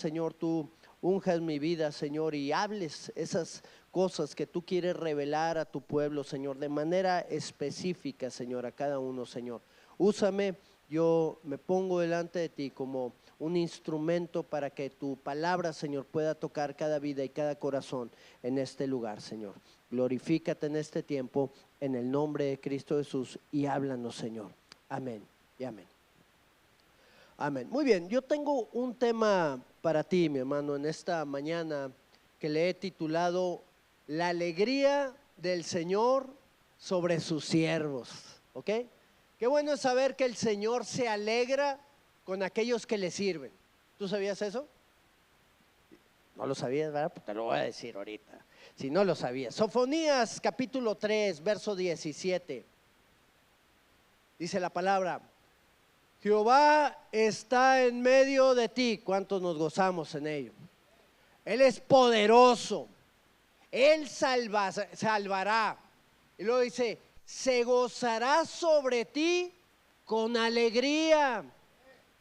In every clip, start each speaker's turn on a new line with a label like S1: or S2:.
S1: Señor, tú unjas mi vida, Señor, y hables esas cosas que tú quieres revelar a tu pueblo, Señor, de manera específica, Señor, a cada uno, Señor. Úsame, yo me pongo delante de ti como un instrumento para que tu palabra, Señor, pueda tocar cada vida y cada corazón en este lugar, Señor. Glorifícate en este tiempo, en el nombre de Cristo Jesús, y háblanos, Señor. Amén y amén. Amén. Muy bien, yo tengo un tema para ti, mi hermano, en esta mañana que le he titulado La alegría del Señor sobre sus siervos. ¿Ok? Qué bueno es saber que el Señor se alegra con aquellos que le sirven. ¿Tú sabías eso? No lo sabías, ¿verdad? Pues te lo voy a decir ahorita. Si no lo sabías. Sofonías capítulo 3, verso 17. Dice la palabra: Jehová está en medio de ti. ¿Cuántos nos gozamos en ello? Él es poderoso. Él salvará. Y luego dice: se gozará sobre ti con alegría.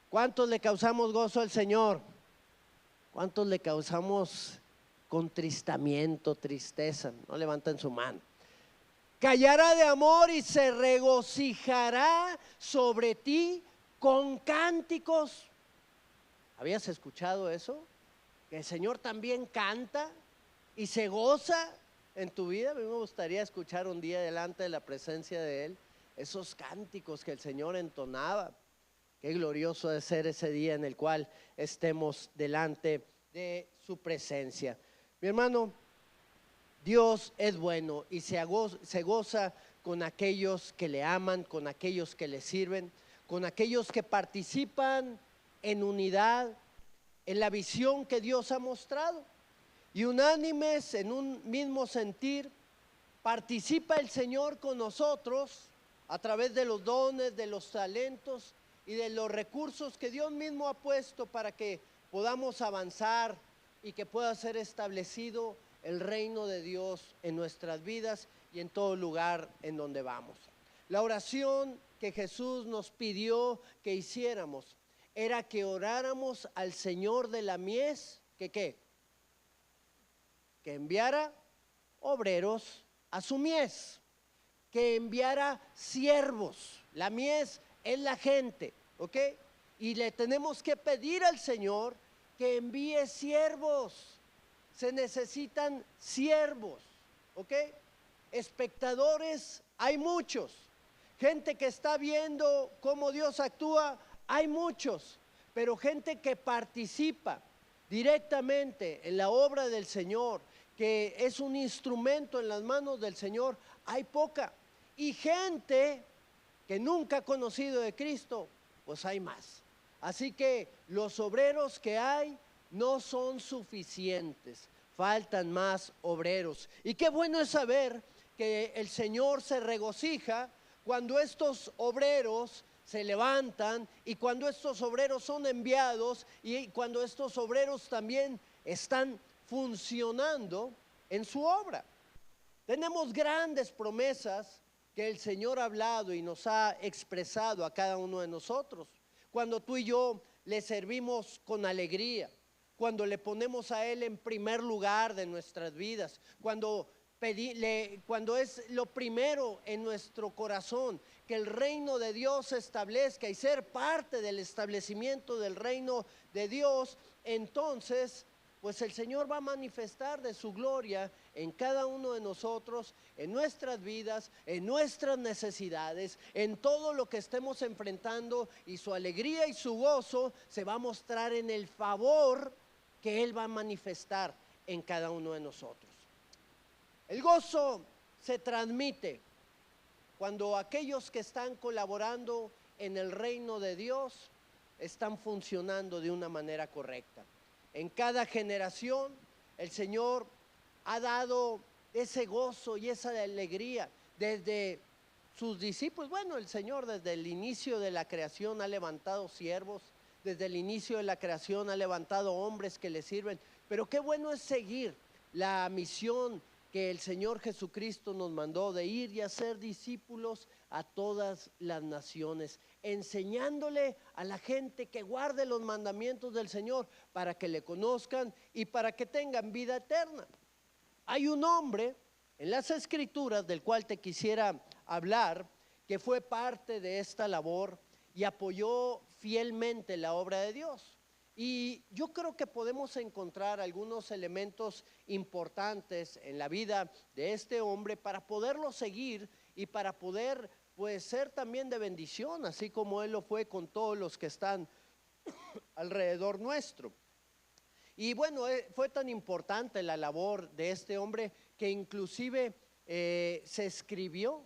S1: ¿Cuántos le causamos gozo al Señor? ¿Cuántos le causamos contristamiento, tristeza? No levanten su mano. Callará de amor y se regocijará sobre ti con cánticos. ¿Habías escuchado eso? Que el Señor también canta y se goza en tu vida. A mí me gustaría escuchar un día delante de la presencia de Él esos cánticos que el Señor entonaba. Qué glorioso de ser ese día en el cual estemos delante de su presencia. Mi hermano, Dios es bueno y se goza con aquellos que le aman, con aquellos que le sirven, con aquellos que participan en unidad, en la visión que Dios ha mostrado. Y unánimes en un mismo sentir, participa el Señor con nosotros a través de los dones, de los talentos y de los recursos que Dios mismo ha puesto para que podamos avanzar y que pueda ser establecido el reino de Dios en nuestras vidas y en todo lugar en donde vamos. La oración que Jesús nos pidió que hiciéramos era que oráramos al Señor de la mies, que enviara obreros a su mies, que enviara siervos. La mies es la gente, ¿ok? Y le tenemos que pedir al Señor que envíe siervos. Se necesitan siervos, ¿ok? Espectadores hay muchos. Gente que está viendo cómo Dios actúa, hay muchos. Pero gente que participa directamente en la obra del Señor, que es un instrumento en las manos del Señor, hay poca. Y gente que nunca ha conocido de Cristo, pues hay más. Así que los obreros que hay no son suficientes, faltan más obreros. Y qué bueno es saber que el Señor se regocija cuando estos obreros se levantan y cuando estos obreros son enviados y cuando estos obreros también están funcionando en su obra. Tenemos grandes promesas que el Señor ha hablado y nos ha expresado a cada uno de nosotros. Cuando tú y yo le servimos con alegría, cuando le ponemos a Él en primer lugar de nuestras vidas, cuando es lo primero en nuestro corazón, que el reino de Dios se establezca y ser parte del establecimiento del reino de Dios, entonces pues el Señor va a manifestar de su gloria en cada uno de nosotros, en nuestras vidas, en nuestras necesidades, en todo lo que estemos enfrentando, y su alegría y su gozo se va a mostrar en el favor que Él va a manifestar en cada uno de nosotros. El gozo se transmite cuando aquellos que están colaborando en el reino de Dios están funcionando de una manera correcta. En cada generación el Señor ha dado ese gozo y esa alegría desde sus discípulos. Bueno, el Señor desde el inicio de la creación ha levantado siervos, desde el inicio de la creación ha levantado hombres que le sirven, pero qué bueno es seguir la misión que el Señor Jesucristo nos mandó de ir y hacer discípulos a todas las naciones, enseñándole a la gente que guarde los mandamientos del Señor para que le conozcan y para que tengan vida eterna. Hay un hombre en las Escrituras del cual te quisiera hablar, que fue parte de esta labor y apoyó fielmente la obra de Dios. Y yo creo que podemos encontrar algunos elementos importantes en la vida de este hombre para poderlo seguir y para poder, pues, ser también de bendición, así como él lo fue con todos los que están alrededor nuestro. Y bueno, fue tan importante la labor de este hombre que inclusive se escribió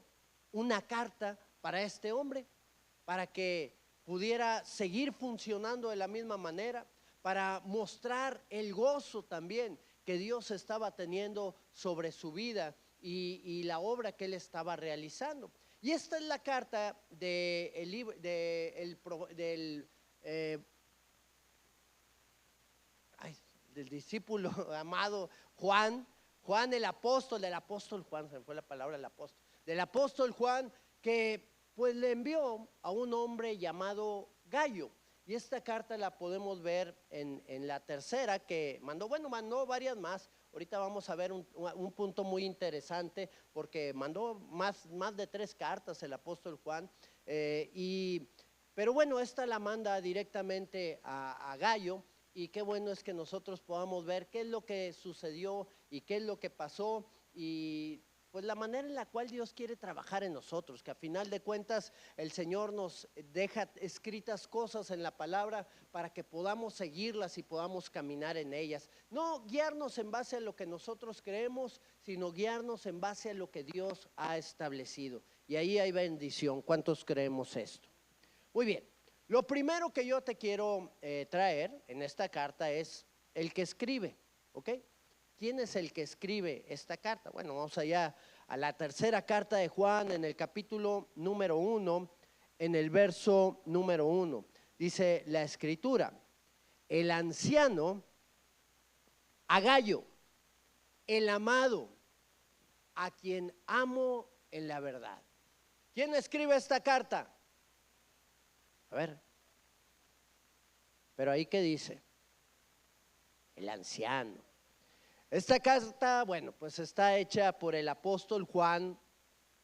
S1: una carta para este hombre, para que pudiera seguir funcionando de la misma manera, para mostrar el gozo también que Dios estaba teniendo sobre su vida y la obra que él estaba realizando. Y esta es la carta del discípulo amado Juan, Juan el apóstol, del apóstol Juan, se me fue la palabra el apóstol, del apóstol Juan, que pues le envió a un hombre llamado Gallo. Y esta carta la podemos ver en la tercera que mandó, bueno, mandó varias más. Ahorita vamos a ver un punto muy interesante porque mandó más de 3 cartas el apóstol Juan. Pero bueno, esta la manda directamente a Gallo. Y qué bueno es que nosotros podamos ver qué es lo que sucedió y qué es lo que pasó y pues la manera en la cual Dios quiere trabajar en nosotros, que a final de cuentas el Señor nos deja escritas cosas en la palabra para que podamos seguirlas y podamos caminar en ellas. No guiarnos en base a lo que nosotros creemos, sino guiarnos en base a lo que Dios ha establecido. Y ahí hay bendición. ¿Cuántos creemos esto? Muy bien. Lo primero que yo te quiero traer en esta carta es el que escribe, ¿ok? ¿Quién es el que escribe esta carta? Bueno, vamos allá a la tercera carta de Juan en el capítulo número 1, en el verso número 1. Dice la escritura, el anciano a Gallo, el amado, a quien amo en la verdad. ¿Quién escribe esta carta? A ver, pero ahí qué dice, el anciano. Esta carta, bueno, pues está hecha por el apóstol Juan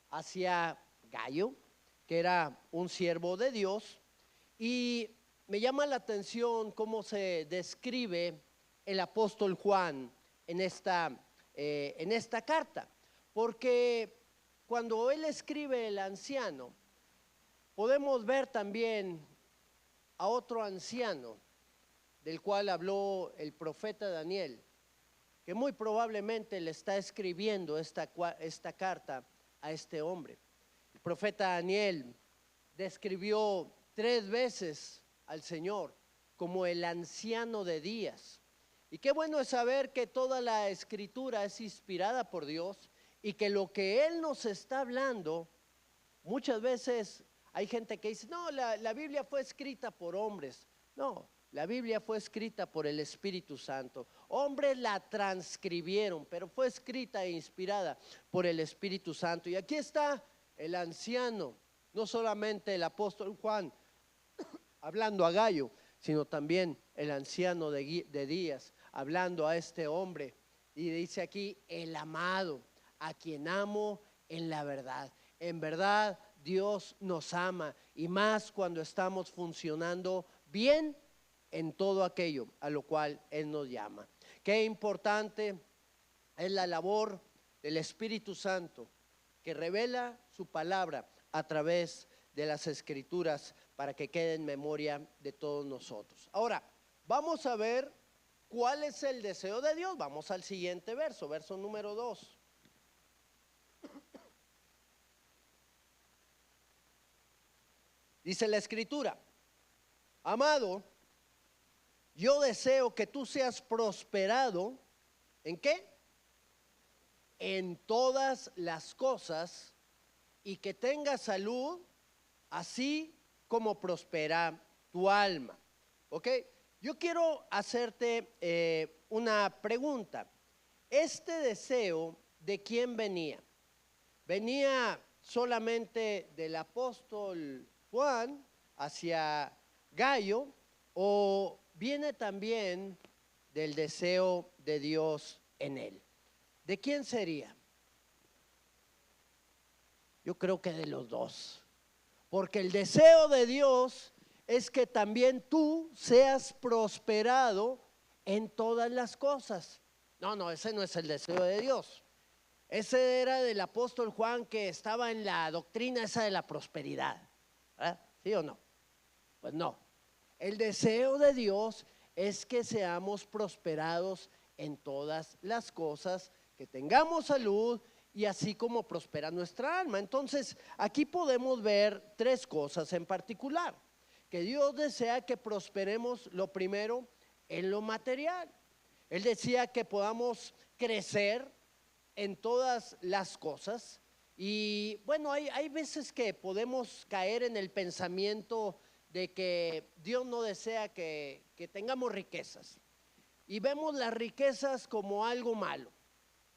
S1: hacia Gallo, que era un siervo de Dios, y me llama la atención cómo se describe el apóstol Juan en esta carta, porque cuando él escribe el anciano, podemos ver también a otro anciano del cual habló el profeta Daniel, que muy probablemente le está escribiendo esta carta a este hombre. El profeta Daniel describió 3 veces al Señor como el anciano de días. Y qué bueno es saber que toda la escritura es inspirada por Dios y que lo que Él nos está hablando, muchas veces hay gente que dice, no, la Biblia fue escrita por hombres. No, la Biblia fue escrita por el Espíritu Santo. Hombres la transcribieron, pero fue escrita e inspirada por el Espíritu Santo. Y aquí está el anciano, no solamente el apóstol Juan hablando a Gallo, sino también el anciano de días hablando a este hombre. Y dice aquí, el amado, a quien amo en la verdad. En verdad, Dios nos ama y más cuando estamos funcionando bien en todo aquello a lo cual Él nos llama. Qué importante es la labor del Espíritu Santo que revela su palabra a través de las Escrituras para que quede en memoria de todos nosotros. Ahora, vamos a ver cuál es el deseo de Dios. Vamos al siguiente verso, verso número 2. Dice la Escritura, amado, yo deseo que tú seas prosperado, ¿en qué? En todas las cosas y que tengas salud, así como prospera tu alma. ¿Ok? Yo quiero hacerte una pregunta. Este deseo de quién venía. ¿Venía solamente del apóstol Juan hacia Gallo o viene también del deseo de Dios en él? ¿De quién sería? Yo creo que de los dos, porque el deseo de Dios es que también tú seas prosperado en todas las cosas. No, ese no es el deseo de Dios. Ese era del apóstol Juan, que estaba en la doctrina esa de la prosperidad, ¿verdad? ¿Sí o no? Pues no. El deseo de Dios es que seamos prosperados en todas las cosas, que tengamos salud y así como prospera nuestra alma. Entonces, aquí podemos ver tres cosas en particular. Que Dios desea que prosperemos, lo primero, en lo material. Él decía que podamos crecer en todas las cosas. Y bueno, hay veces que podemos caer en el pensamiento de que Dios no desea que tengamos riquezas. Y vemos las riquezas como algo malo.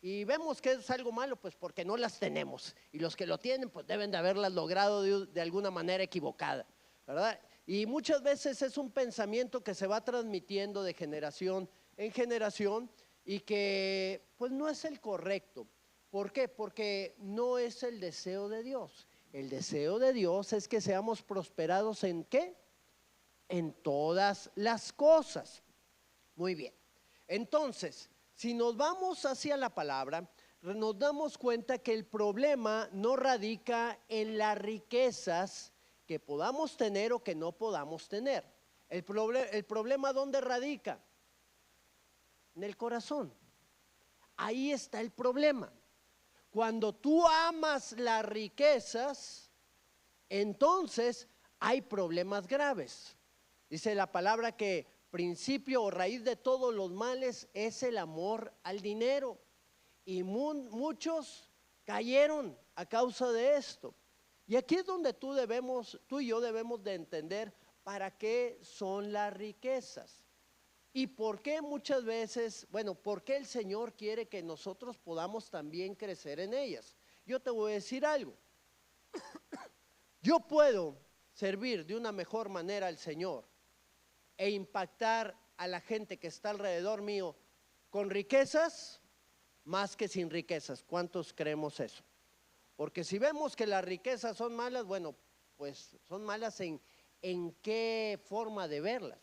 S1: Y vemos que es algo malo, pues porque no las tenemos. Y los que lo tienen, pues deben de haberlas logrado de alguna manera equivocada, ¿verdad? Y muchas veces es un pensamiento que se va transmitiendo de generación en generación y que pues no es el correcto. ¿Por qué? Porque no es el deseo de Dios. El deseo de Dios es que seamos prosperados ¿en qué? En todas las cosas. Muy bien. Entonces, si nos vamos hacia la palabra, nos damos cuenta que el problema no radica en las riquezas que podamos tener o que no podamos tener. El problema, ¿dónde radica? En el corazón. Ahí está el problema. Cuando tú amas las riquezas, entonces hay problemas graves. Dice la palabra que principio o raíz de todos los males es el amor al dinero. Y muchos cayeron a causa de esto. Y aquí es donde tú y yo debemos de entender para qué son las riquezas. Y por qué muchas veces, bueno, por qué el Señor quiere que nosotros podamos también crecer en ellas. Yo te voy a decir algo. Yo puedo servir de una mejor manera al Señor e impactar a la gente que está alrededor mío con riquezas más que sin riquezas. ¿Cuántos creemos eso? Porque si vemos que las riquezas son malas, bueno, pues son malas en qué forma de verlas.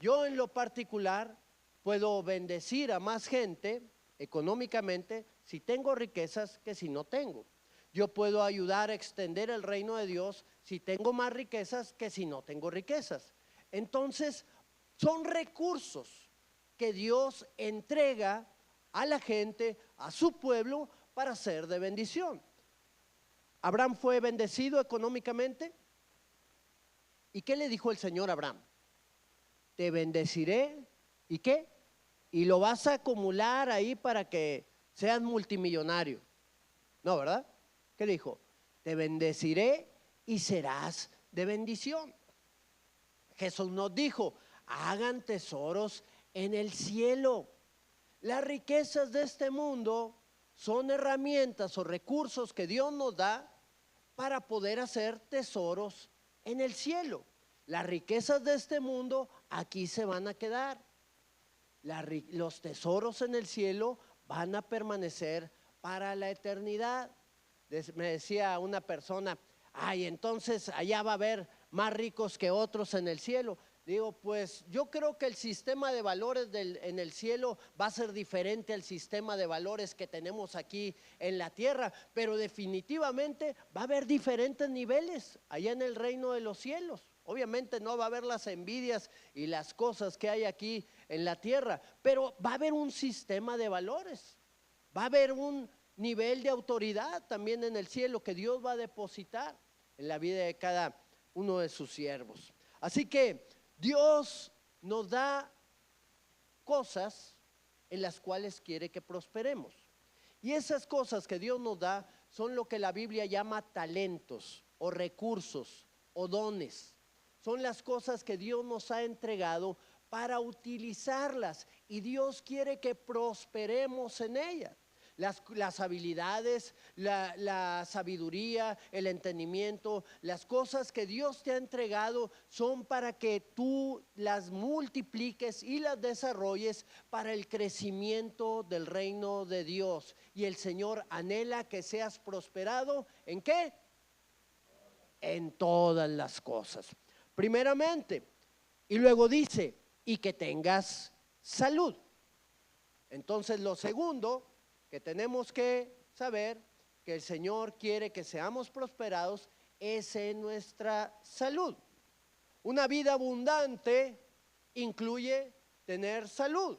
S1: Yo en lo particular puedo bendecir a más gente económicamente si tengo riquezas que si no tengo. Yo puedo ayudar a extender el reino de Dios si tengo más riquezas que si no tengo riquezas. Entonces, son recursos que Dios entrega a la gente, a su pueblo, para ser de bendición. Abraham fue bendecido económicamente. ¿Y qué le dijo el Señor a Abraham? Te bendeciré, ¿y qué? Y lo vas a acumular ahí para que seas multimillonario. No, ¿verdad? ¿Qué dijo? Te bendeciré y serás de bendición. Jesús nos dijo, hagan tesoros en el cielo. Las riquezas de este mundo son herramientas o recursos que Dios nos da para poder hacer tesoros en el cielo. Las riquezas de este mundo aquí se van a quedar. Los tesoros en el cielo van a permanecer para la eternidad. Me decía una persona, ay, entonces allá va a haber más ricos que otros en el cielo. Digo, pues yo creo que el sistema de valores en el cielo va a ser diferente al sistema de valores que tenemos aquí en la tierra, pero definitivamente va a haber diferentes niveles allá en el reino de los cielos. Obviamente no va a haber las envidias y las cosas que hay aquí en la tierra, pero va a haber un sistema de valores, va a haber un nivel de autoridad también en el cielo que Dios va a depositar en la vida de cada uno de sus siervos. Así que Dios nos da cosas en las cuales quiere que prosperemos. Y esas cosas que Dios nos da son lo que la Biblia llama talentos o recursos o dones. Son las cosas que Dios nos ha entregado para utilizarlas y Dios quiere que prosperemos en ellas. las habilidades, la sabiduría, el entendimiento, las cosas que Dios te ha entregado son para que tú las multipliques y las desarrolles para el crecimiento del reino de Dios. Y el Señor anhela que seas prosperado, ¿en qué? En todas las cosas. Primeramente, y luego dice, y que tengas salud. Entonces, lo segundo que tenemos que saber, que el Señor quiere que seamos prosperados, es en nuestra salud. Una vida abundante incluye tener salud.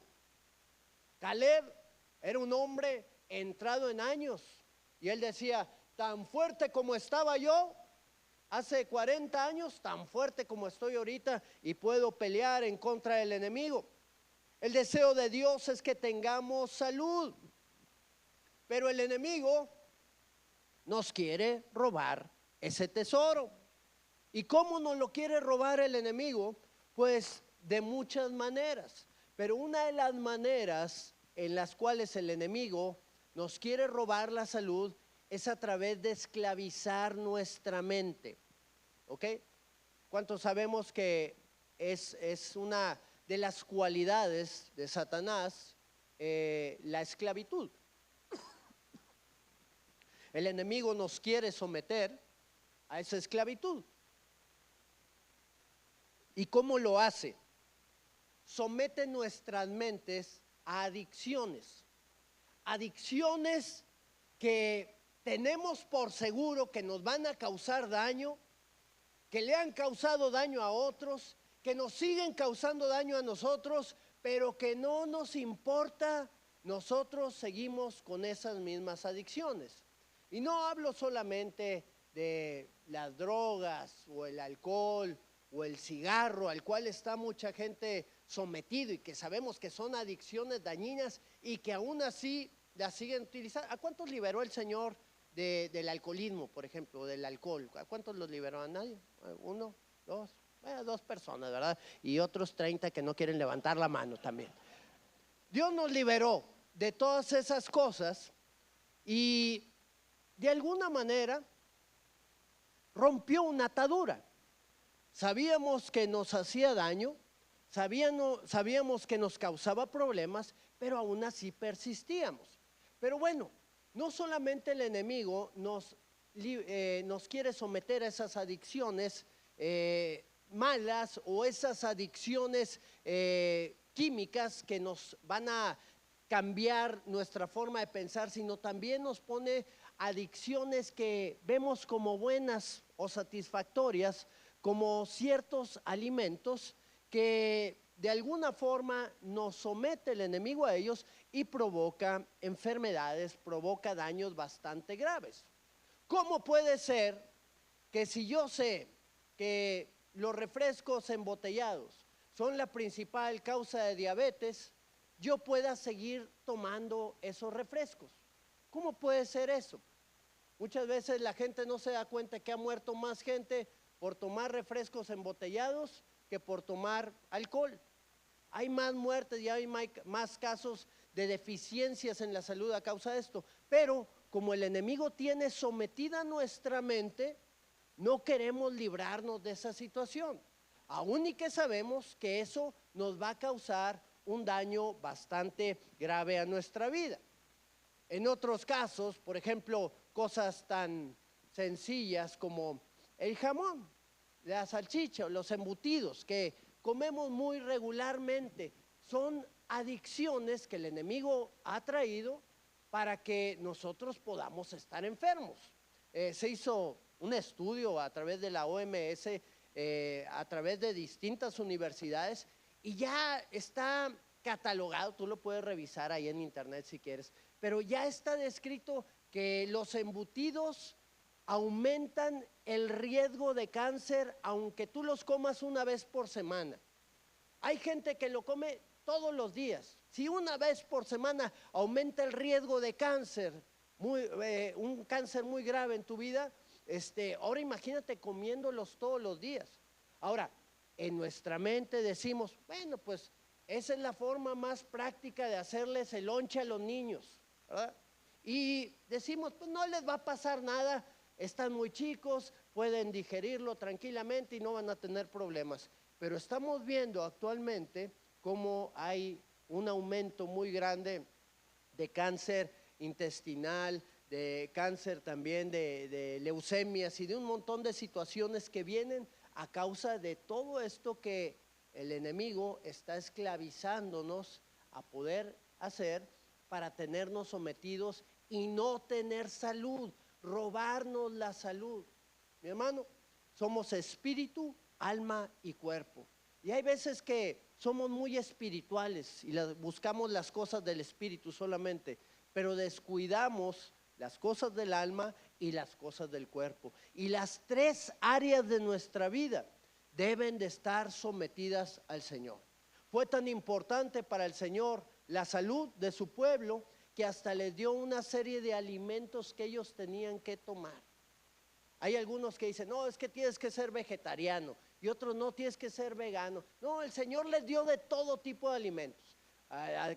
S1: Caleb era un hombre entrado en años y él decía, tan fuerte como estaba yo hace 40 años, tan fuerte como estoy ahorita y puedo pelear en contra del enemigo. El deseo de Dios es que tengamos salud, pero el enemigo nos quiere robar ese tesoro. ¿Y cómo nos lo quiere robar el enemigo? Pues de muchas maneras, pero una de las maneras en las cuales el enemigo nos quiere robar la salud es a través de esclavizar nuestra mente. ¿Ok? ¿Cuántos sabemos que es una de las cualidades de Satanás, la esclavitud? El enemigo nos quiere someter a esa esclavitud. ¿Y cómo lo hace? Somete nuestras mentes a adicciones. Adicciones que tenemos por seguro que nos van a causar daño, que le han causado daño a otros, que nos siguen causando daño a nosotros, pero que no nos importa, nosotros seguimos con esas mismas adicciones. Y no hablo solamente de las drogas o el alcohol o el cigarro, al cual está mucha gente sometido y que sabemos que son adicciones dañinas y que aún así las siguen utilizando. ¿A cuántos liberó el Señor del alcoholismo, por ejemplo, del alcohol? ¿A cuántos los liberó? ¿A nadie? ¿Uno? ¿Dos? Bueno, 2 personas, ¿verdad? Y otros 30 que no quieren levantar la mano también. Dios nos liberó de todas esas cosas y de alguna manera rompió una atadura. Sabíamos que nos hacía daño, sabíamos que nos causaba problemas, pero aún así persistíamos. Pero bueno, no solamente el enemigo nos quiere someter a esas adicciones malas o esas adicciones químicas que nos van a cambiar nuestra forma de pensar, sino también nos pone adicciones que vemos como buenas o satisfactorias, como ciertos alimentos que de alguna forma nos somete el enemigo a ellos y provoca enfermedades, provoca daños bastante graves. ¿Cómo puede ser que si yo sé que los refrescos embotellados son la principal causa de diabetes, yo pueda seguir tomando esos refrescos? ¿Cómo puede ser eso? Muchas veces la gente no se da cuenta que ha muerto más gente por tomar refrescos embotellados que por tomar alcohol. Hay más muertes y hay más casos de deficiencias en la salud a causa de esto. Pero como el enemigo tiene sometida nuestra mente, no queremos librarnos de esa situación. Aún y que sabemos que eso nos va a causar un daño bastante grave a nuestra vida. En otros casos, por ejemplo, cosas tan sencillas como el jamón, la salchicha o los embutidos que comemos muy regularmente, son adicciones que el enemigo ha traído para que nosotros podamos estar enfermos. Se hizo un estudio a través de la OMS, a través de distintas universidades, y ya está catalogado, tú lo puedes revisar ahí en internet si quieres, pero ya está descrito que los embutidos aumentan el riesgo de cáncer aunque tú los comas una vez por semana. Hay gente que lo come todos los días. Si una vez por semana aumenta el riesgo de cáncer, un cáncer muy grave en tu vida, ahora imagínate comiéndolos todos los días. Ahora, en nuestra mente decimos, bueno, pues esa es la forma más práctica de hacerles el lonche a los niños, ¿verdad? y decimos, pues no les va a pasar nada, están muy chicos, pueden digerirlo tranquilamente y no van a tener problemas. Pero estamos viendo actualmente cómo hay un aumento muy grande de cáncer intestinal, de cáncer también, de leucemias y de un montón de situaciones que vienen a causa de todo esto que el enemigo está esclavizándonos a poder hacer para tenernos sometidos y no tener salud, robarnos la salud. Mi hermano, somos espíritu, alma y cuerpo. Y hay veces que somos muy espirituales y buscamos las cosas del espíritu solamente, pero descuidamos las cosas del alma y las cosas del cuerpo. Y las tres áreas de nuestra vida deben de estar sometidas al Señor. Fue tan importante para el Señor la salud de su pueblo que hasta les dio una serie de alimentos que ellos tenían que tomar. Hay algunos que dicen, no, es que tienes que ser vegetariano, y otros no, tienes que ser vegano. No, el Señor les dio de todo tipo de alimentos,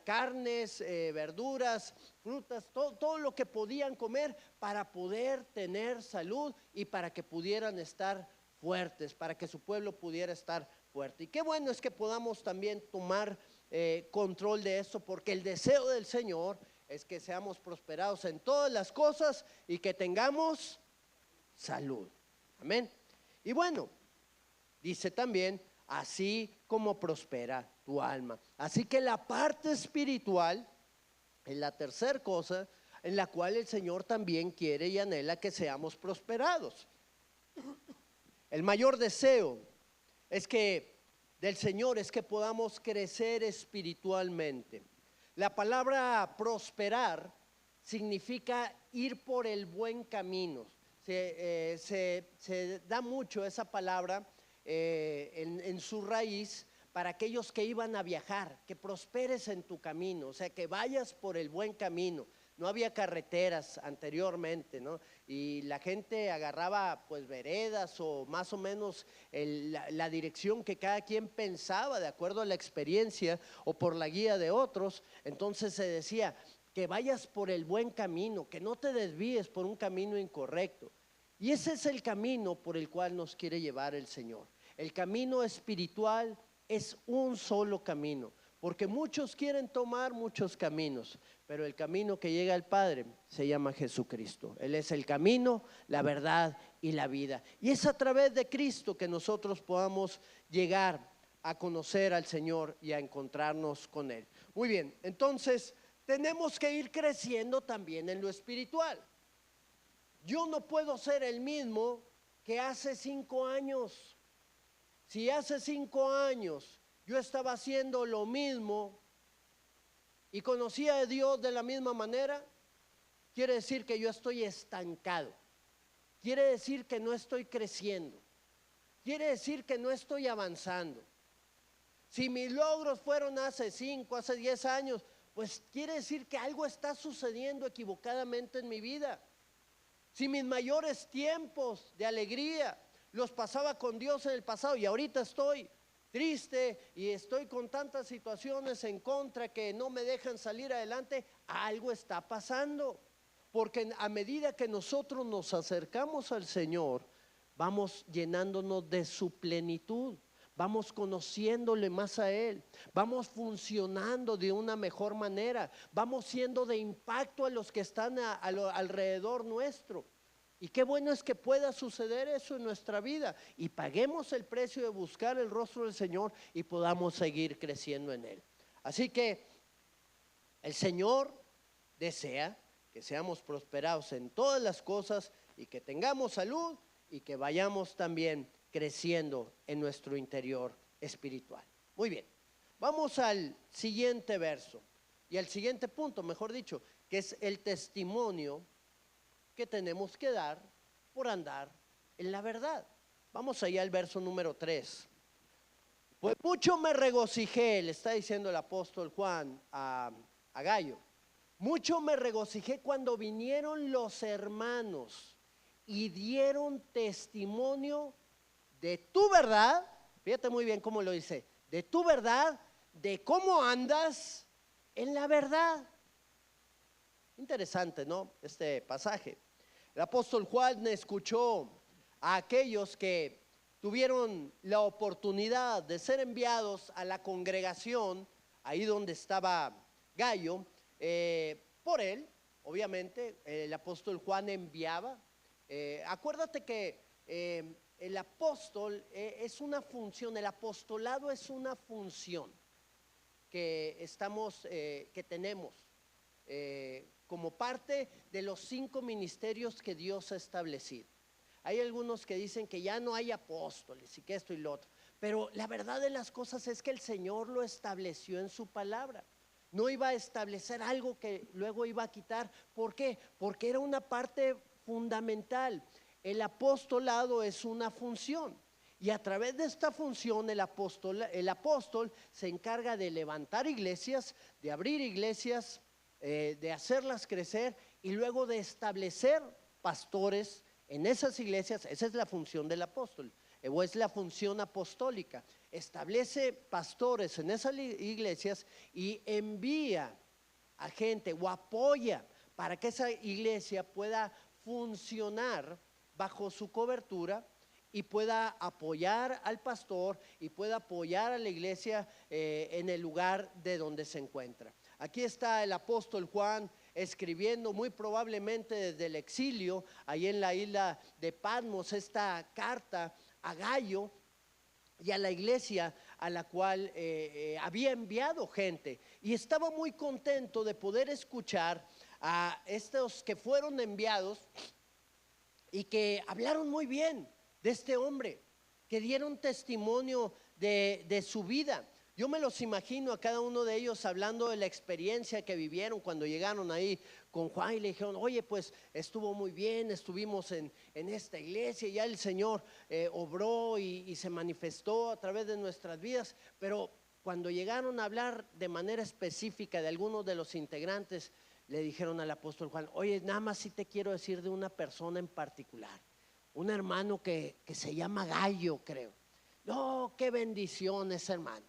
S1: carnes, verduras, frutas, todo lo que podían comer para poder tener salud y para que pudieran estar fuertes, para que su pueblo pudiera estar fuerte. Y qué bueno es que podamos también tomar control de esto, porque el deseo del Señor es que seamos prosperados en todas las cosas y que tengamos salud. Amén. Y bueno, dice también, así como prospera tu alma. Así que la parte espiritual es la tercera cosa en la cual el Señor también quiere y anhela que seamos prosperados. El mayor deseo es que del Señor es que podamos crecer espiritualmente. La palabra prosperar significa ir por el buen camino. Se da mucho esa palabra en su raíz para aquellos que iban a viajar, que prosperes en tu camino, o sea, que vayas por el buen camino. No había carreteras anteriormente, ¿no? Y la gente agarraba pues veredas o más o menos la dirección que cada quien pensaba de acuerdo a la experiencia o por la guía de otros. Entonces se decía que vayas por el buen camino, que no te desvíes por un camino incorrecto. Y ese es el camino por el cual nos quiere llevar el Señor. El camino espiritual es un solo camino, porque muchos quieren tomar muchos caminos, pero el camino que llega al Padre se llama Jesucristo. Él es el camino, la verdad y la vida. Y es a través de Cristo que nosotros podamos llegar a conocer al Señor y a encontrarnos con Él. Muy bien, entonces tenemos que ir creciendo también en lo espiritual. Yo no puedo ser el mismo que hace 5 años. Si hace 5 años yo estaba haciendo lo mismo y conocía a Dios de la misma manera, quiere decir que yo estoy estancado. Quiere decir que no estoy creciendo. Quiere decir que no estoy avanzando. Si mis logros fueron hace 5, hace 10 años, pues quiere decir que algo está sucediendo equivocadamente en mi vida. Si mis mayores tiempos de alegría los pasaba con Dios en el pasado y ahorita estoy triste y estoy con tantas situaciones en contra que no me dejan salir adelante, algo está pasando. Porque a medida que nosotros nos acercamos al Señor, vamos llenándonos de su plenitud. Vamos conociéndole más a Él, vamos funcionando de una mejor manera, vamos siendo de impacto a los que están alrededor nuestro. Y qué bueno es que pueda suceder eso en nuestra vida y paguemos el precio de buscar el rostro del Señor y podamos seguir creciendo en Él. Así que el Señor desea que seamos prosperados en todas las cosas y que tengamos salud y que vayamos también creciendo en nuestro interior espiritual. Muy bien, vamos al siguiente verso y al siguiente punto, mejor dicho, que es el testimonio que tenemos que dar por andar en la verdad. Vamos allá al verso número 3. Pues mucho me regocijé, le está diciendo el apóstol Juan a Gallo, mucho me regocijé cuando vinieron los hermanos y dieron testimonio de tu verdad. Fíjate muy bien cómo lo dice, de tu verdad, de cómo andas en la verdad. Interesante, ¿no? Este pasaje. El apóstol Juan escuchó a aquellos que tuvieron la oportunidad de ser enviados a la congregación, ahí donde estaba Gallo, por él, obviamente, el apóstol Juan enviaba. Acuérdate que el apóstol es una función, el apostolado es una función que tenemos como parte de los 5 ministerios que Dios ha establecido. Hay algunos que dicen que ya no hay apóstoles y que esto y lo otro, pero la verdad de las cosas es que el Señor lo estableció en su palabra. No iba a establecer algo que luego iba a quitar. ¿Por qué? Porque era una parte fundamental. El apostolado es una función. Y a través de esta función el apóstol se encarga de levantar iglesias, de abrir iglesias, de hacerlas crecer y luego de establecer pastores en esas iglesias. Esa es la función del apóstol, o es la función apostólica. Establece pastores en esas iglesias y envía a gente o apoya para que esa iglesia pueda funcionar bajo su cobertura y pueda apoyar al pastor y pueda apoyar a la iglesia en el lugar de donde se encuentra. Aquí está el apóstol Juan escribiendo muy probablemente desde el exilio, ahí en la isla de Patmos, esta carta a Gallo y a la iglesia a la cual había enviado gente, y estaba muy contento de poder escuchar a estos que fueron enviados y que hablaron muy bien de este hombre, que dieron testimonio de su vida. Yo me los imagino a cada uno de ellos hablando de la experiencia que vivieron cuando llegaron ahí con Juan y le dijeron: oye, pues estuvo muy bien, estuvimos en esta iglesia, ya el Señor obró y se manifestó a través de nuestras vidas. Pero cuando llegaron a hablar de manera específica de algunos de los integrantes, le dijeron al apóstol Juan: oye, nada más sí te quiero decir de una persona en particular, un hermano que se llama Gallo, creo. No, qué bendición ese hermano.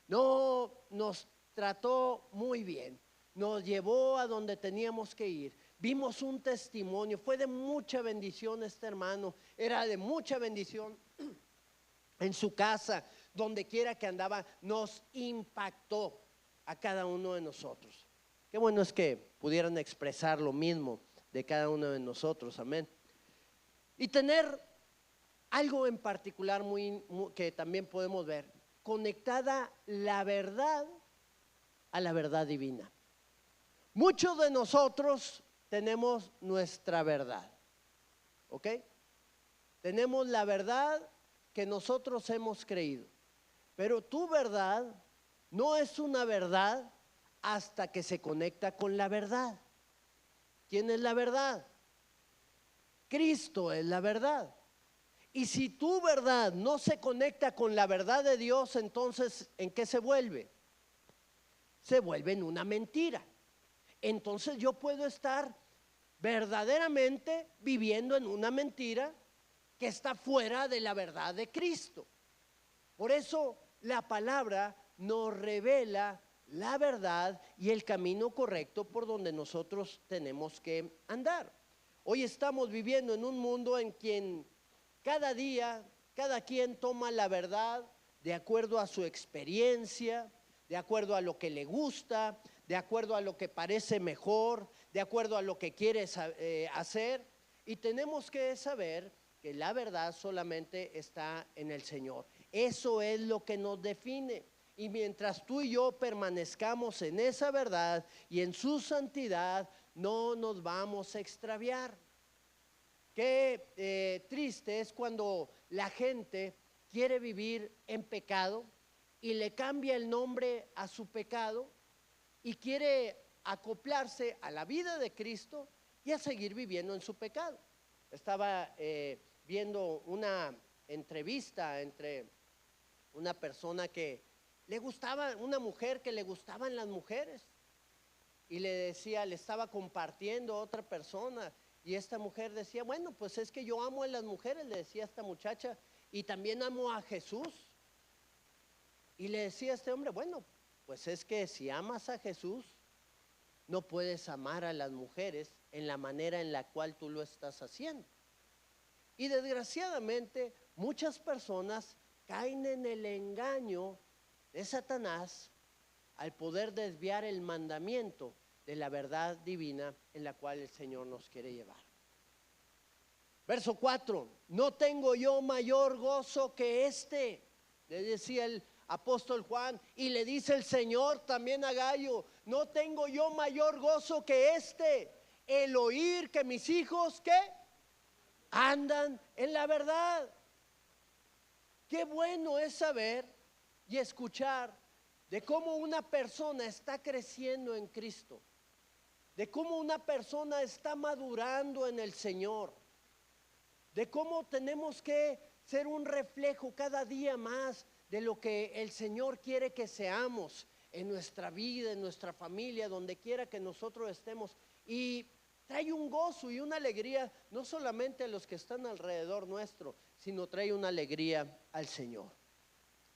S1: No, nos trató muy bien, nos llevó a donde teníamos que ir, vimos un testimonio, fue de mucha bendición este hermano, era de mucha bendición en su casa, donde quiera que andaba, nos impactó a cada uno de nosotros. Qué bueno es que pudieran expresar lo mismo de cada uno de nosotros, amén. Y tener algo en particular que también podemos ver, conectada la verdad a la verdad divina. Muchos de nosotros tenemos nuestra verdad, ¿ok? Tenemos la verdad que nosotros hemos creído, pero tu verdad no es una verdad hasta que se conecta con la verdad. ¿Quién es la verdad? Cristo es la verdad. Y si tu verdad no se conecta con la verdad de Dios, entonces ¿en qué se vuelve? Se vuelve en una mentira. Entonces yo puedo estar verdaderamente viviendo en una mentira que está fuera de la verdad de Cristo. Por eso la palabra nos revela la verdad y el camino correcto por donde nosotros tenemos que andar. Hoy estamos viviendo en un mundo en quien cada día, cada quien toma la verdad de acuerdo a su experiencia, de acuerdo a lo que le gusta, de acuerdo a lo que parece mejor, de acuerdo a lo que quiere hacer. Y tenemos que saber que la verdad solamente está en el Señor. Eso es lo que nos define. Y mientras tú y yo permanezcamos en esa verdad y en su santidad, no nos vamos a extraviar. Qué triste es cuando la gente quiere vivir en pecado y le cambia el nombre a su pecado y quiere acoplarse a la vida de Cristo y a seguir viviendo en su pecado. Estaba viendo una entrevista entre una persona que le gustaba, una mujer que le gustaban las mujeres, y le decía, le estaba compartiendo a otra persona. Y esta mujer decía: bueno, pues es que yo amo a las mujeres, le decía esta muchacha, y también amo a Jesús. Y le decía a este hombre: bueno, pues es que si amas a Jesús, no puedes amar a las mujeres en la manera en la cual tú lo estás haciendo. Y desgraciadamente muchas personas caen en el engaño de Satanás al poder desviar el mandamiento de la verdad divina en la cual el Señor nos quiere llevar. Verso 4, no tengo yo mayor gozo que este, le decía el apóstol Juan, y le dice el Señor también a Gallo, no tengo yo mayor gozo que este, el oír que mis hijos, ¿qué? Andan en la verdad. Qué bueno es saber y escuchar de cómo una persona está creciendo en Cristo, de cómo una persona está madurando en el Señor, de cómo tenemos que ser un reflejo cada día más de lo que el Señor quiere que seamos en nuestra vida, en nuestra familia, donde quiera que nosotros estemos. Y trae un gozo y una alegría, no solamente a los que están alrededor nuestro, sino trae una alegría al Señor.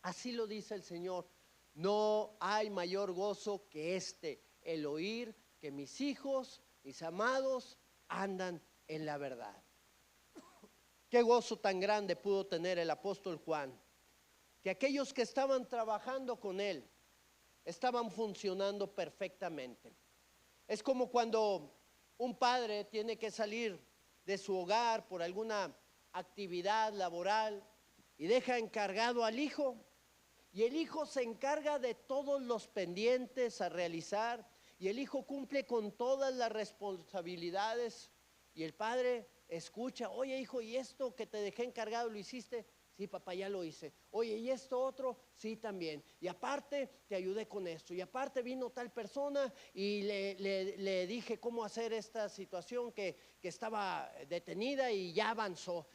S1: Así lo dice el Señor, no hay mayor gozo que este, el oír que mis hijos, mis amados, andan en la verdad. Qué gozo tan grande pudo tener el apóstol Juan, que aquellos que estaban trabajando con él estaban funcionando perfectamente. Es como cuando un padre tiene que salir de su hogar por alguna actividad laboral y deja encargado al hijo, y el hijo se encarga de todos los pendientes a realizar, y el hijo cumple con todas las responsabilidades, y el padre escucha, oye hijo, ¿y esto que te dejé encargado lo hiciste? Sí, papá, ya lo hice. Oye, ¿y esto otro? Sí, también. Y aparte te ayudé con esto. Y aparte vino tal persona y le dije cómo hacer esta situación que estaba detenida y ya avanzó.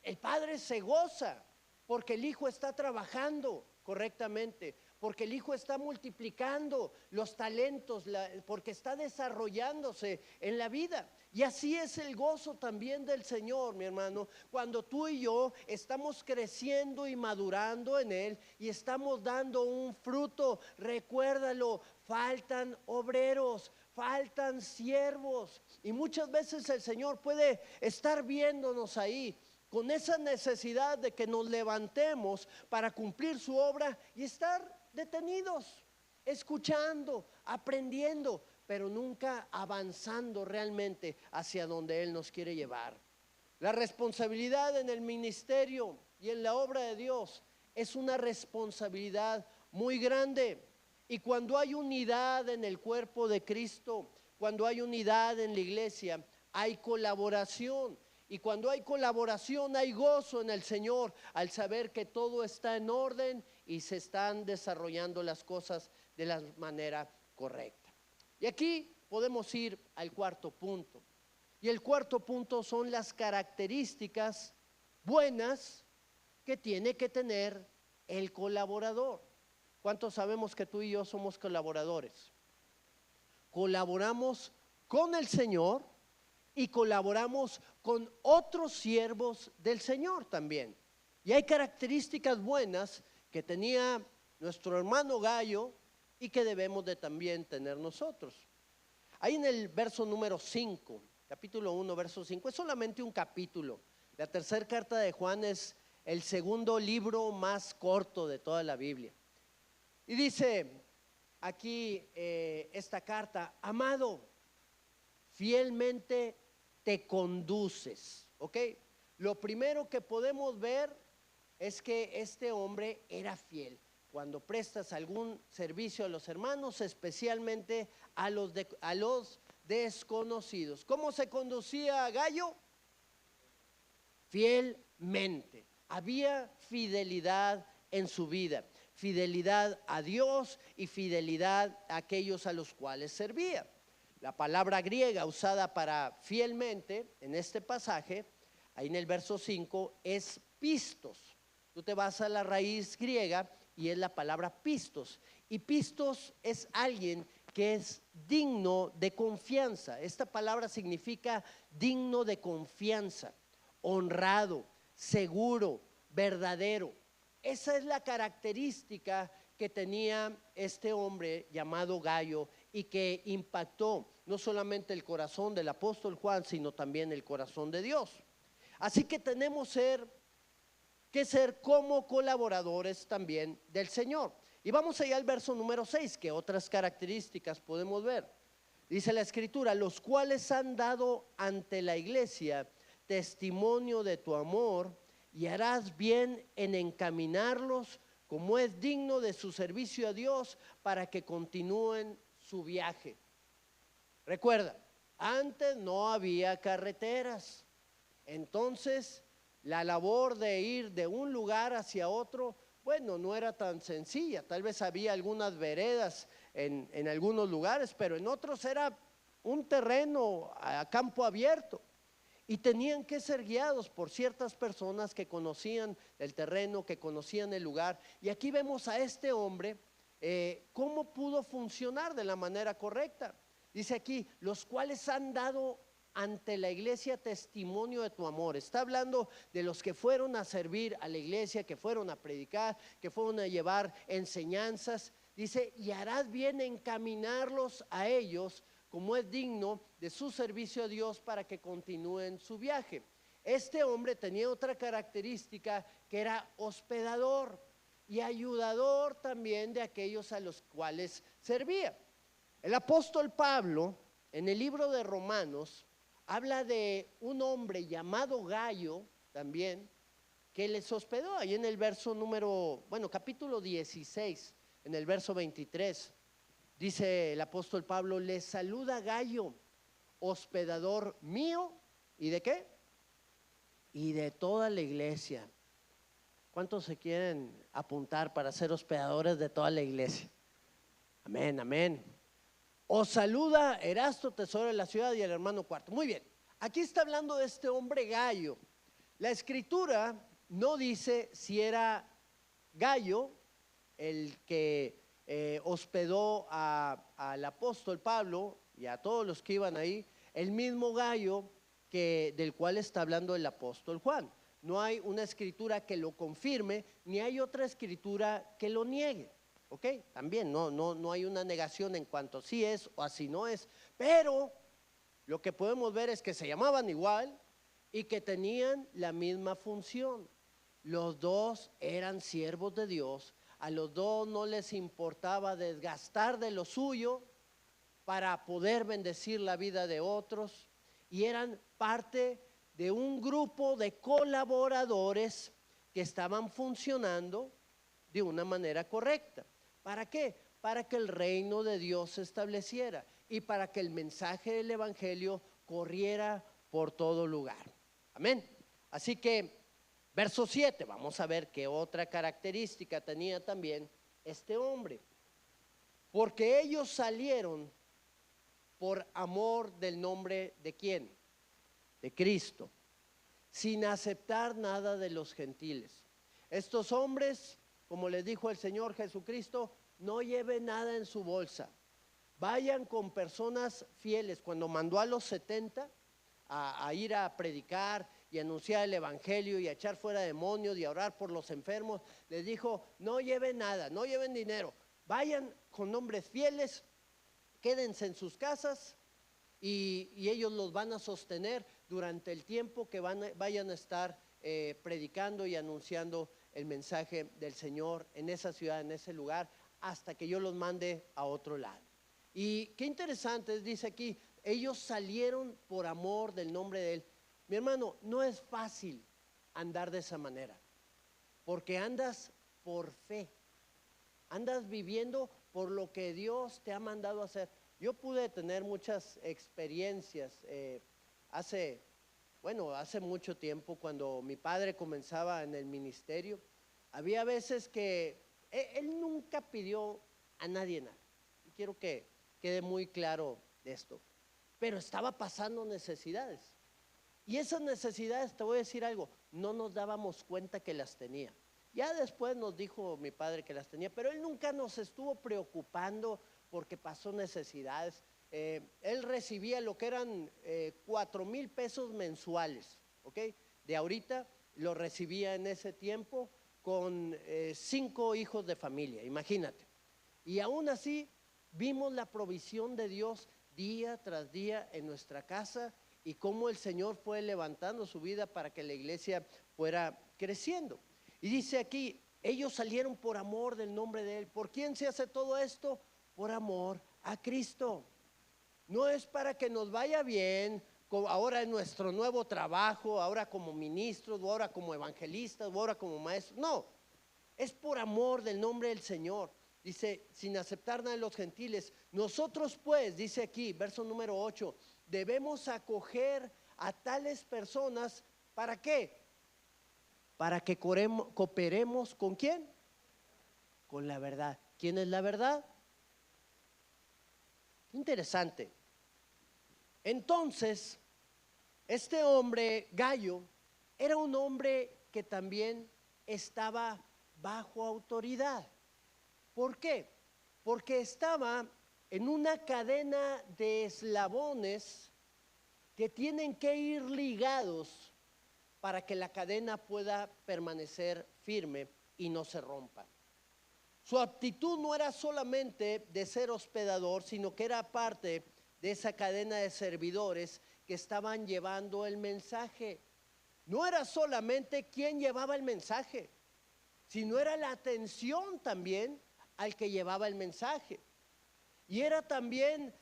S1: El padre se goza porque el hijo está trabajando correctamente, porque el hijo está multiplicando los talentos, porque está desarrollándose en la vida. Y así es el gozo también del Señor, mi hermano, cuando tú y yo estamos creciendo y madurando en Él y estamos dando un fruto. Recuérdalo, faltan obreros, faltan siervos, y muchas veces el Señor puede estar viéndonos ahí con esa necesidad de que nos levantemos para cumplir su obra y estar detenidos, escuchando, aprendiendo, pero nunca avanzando realmente hacia donde Él nos quiere llevar. La responsabilidad en el ministerio y en la obra de Dios es una responsabilidad muy grande. Y cuando hay unidad en el cuerpo de Cristo, cuando hay unidad en la iglesia, hay colaboración. Y cuando hay colaboración, hay gozo en el Señor al saber que todo está en orden y se están desarrollando las cosas de la manera correcta. Y aquí podemos ir al cuarto punto. Y el cuarto punto son las características buenas que tiene que tener el colaborador. ¿Cuántos sabemos que tú y yo somos colaboradores? Colaboramos con el Señor y colaboramos con otros siervos del Señor también. Y hay características buenas que tenía nuestro hermano Gallo y que debemos de también tener nosotros. Ahí en el verso número 5, capítulo 1, verso 5, es solamente un capítulo. La tercera carta de Juan es el segundo libro más corto de toda la Biblia. Y dice aquí esta carta, amado, fielmente te conduces, ¿ok? Lo primero que podemos ver es que este hombre era fiel. Cuando prestas algún servicio a los hermanos, especialmente a los desconocidos. ¿Cómo se conducía Gallo? Fielmente. Había fidelidad en su vida, fidelidad a Dios y fidelidad a aquellos a los cuales servía. La palabra griega usada para fielmente en este pasaje, ahí en el verso 5, es pistos. Tú te vas a la raíz griega y es la palabra pistos. Y pistos es alguien que es digno de confianza. Esta palabra significa digno de confianza, honrado, seguro, verdadero. Esa es la característica que tenía este hombre llamado Gallo y que impactó no solamente el corazón del apóstol Juan, sino también el corazón de Dios. Así que tenemos que ser como colaboradores también del Señor. Y vamos allá al verso número 6, que otras características podemos ver. Dice la Escritura: los cuales han dado ante la iglesia testimonio de tu amor, y harás bien en encaminarlos como es digno de su servicio a Dios, para que continúen su viaje. Recuerda, antes no había carreteras, entonces la labor de ir de un lugar hacia otro, bueno, no era tan sencilla. Tal vez había algunas veredas en algunos lugares, pero en otros era un terreno a campo abierto. Y tenían que ser guiados por ciertas personas que conocían el terreno, que conocían el lugar. Y aquí vemos a este hombre, cómo pudo funcionar de la manera correcta. Dice aquí: los cuales han dado ante la iglesia testimonio de tu amor. Está hablando de los que fueron a servir a la iglesia, que fueron a predicar, que fueron a llevar enseñanzas. Dice: y harás bien encaminarlos a ellos como es digno de su servicio a Dios, para que continúen su viaje. Este hombre tenía otra característica, que era hospedador y ayudador también de aquellos a los cuales servía. El apóstol Pablo, en el libro de Romanos, habla de un hombre llamado Gayo también, que les hospedó ahí en el verso capítulo 16, en el verso 23. Dice el apóstol Pablo: les saluda Gayo, hospedador mío, ¿y de qué? Y de toda la iglesia. ¿Cuántos se quieren apuntar para ser hospedadores de toda la iglesia? Amén, amén. Os saluda Erasto, tesoro de la ciudad, y el hermano Cuarto. Muy bien, aquí está hablando de este hombre Gayo. La escritura no dice si era Gayo el que hospedó al apóstol Pablo y a todos los que iban ahí, el mismo Gayo del cual está hablando el apóstol Juan. No hay una escritura que lo confirme, ni hay otra escritura que lo niegue. ¿Ok? También no hay una negación en cuanto a si es o así no es, pero lo que podemos ver es que se llamaban igual y que tenían la misma función. Los dos eran siervos de Dios. A los dos no les importaba desgastar de lo suyo para poder bendecir la vida de otros, y eran parte de un grupo de colaboradores que estaban funcionando de una manera correcta. ¿Para qué? Para que el reino de Dios se estableciera y para que el mensaje del evangelio corriera por todo lugar. Amén. Así que verso 7, vamos a ver qué otra característica tenía también este hombre. Porque ellos salieron por amor del nombre de ¿quién? De Cristo, sin aceptar nada de los gentiles. Estos hombres, como les dijo el Señor Jesucristo, no lleven nada en su bolsa. Vayan con personas fieles. Cuando mandó a los 70 a ir a predicar y anunciar el evangelio y a echar fuera demonios y a orar por los enfermos, les dijo: no lleven nada, no lleven dinero, vayan con hombres fieles, quédense en sus casas y ellos los van a sostener durante el tiempo que vayan a estar predicando y anunciando el mensaje del Señor en esa ciudad, en ese lugar, hasta que yo los mande a otro lado. Y qué interesante, dice aquí, ellos salieron por amor del nombre de Él. Mi hermano, no es fácil andar de esa manera, porque andas por fe, andas viviendo por lo que Dios te ha mandado a hacer. Yo pude tener muchas experiencias hace mucho tiempo, cuando mi padre comenzaba en el ministerio. Había veces que él nunca pidió a nadie nada, y quiero que quede muy claro de esto, pero estaba pasando necesidades. Y esas necesidades, te voy a decir algo, no nos dábamos cuenta que las tenía. Ya después nos dijo mi padre que las tenía, pero él nunca nos estuvo preocupando porque pasó necesidades. Él recibía lo que eran 4,000 pesos mensuales, ¿ok? De ahorita lo recibía en ese tiempo con 5 hijos de familia, imagínate. Y aún así vimos la provisión de Dios día tras día en nuestra casa y cómo el Señor fue levantando su vida para que la iglesia fuera creciendo. Y dice aquí, ellos salieron por amor del nombre de Él. ¿Por quién se hace todo esto? Por amor a Cristo. No es para que nos vaya bien ahora en nuestro nuevo trabajo, ahora como ministros, o ahora como evangelistas, o ahora como maestros. No, es por amor del nombre del Señor. Dice, sin aceptar nada de los gentiles. Nosotros pues, dice aquí, verso número 8, debemos acoger a tales personas. ¿Para qué? Para que cooperemos ¿con quién? Con la verdad. ¿Quién es la verdad? Interesante. Entonces, este hombre Gallo era un hombre que también estaba bajo autoridad. ¿Por qué? Porque estaba en una cadena de eslabones que tienen que ir ligados para que la cadena pueda permanecer firme y no se rompa. Su actitud no era solamente de ser hospedador, sino que era parte de esa cadena de servidores que estaban llevando el mensaje. No era solamente quien llevaba el mensaje, sino era la atención también al que llevaba el mensaje. Y era también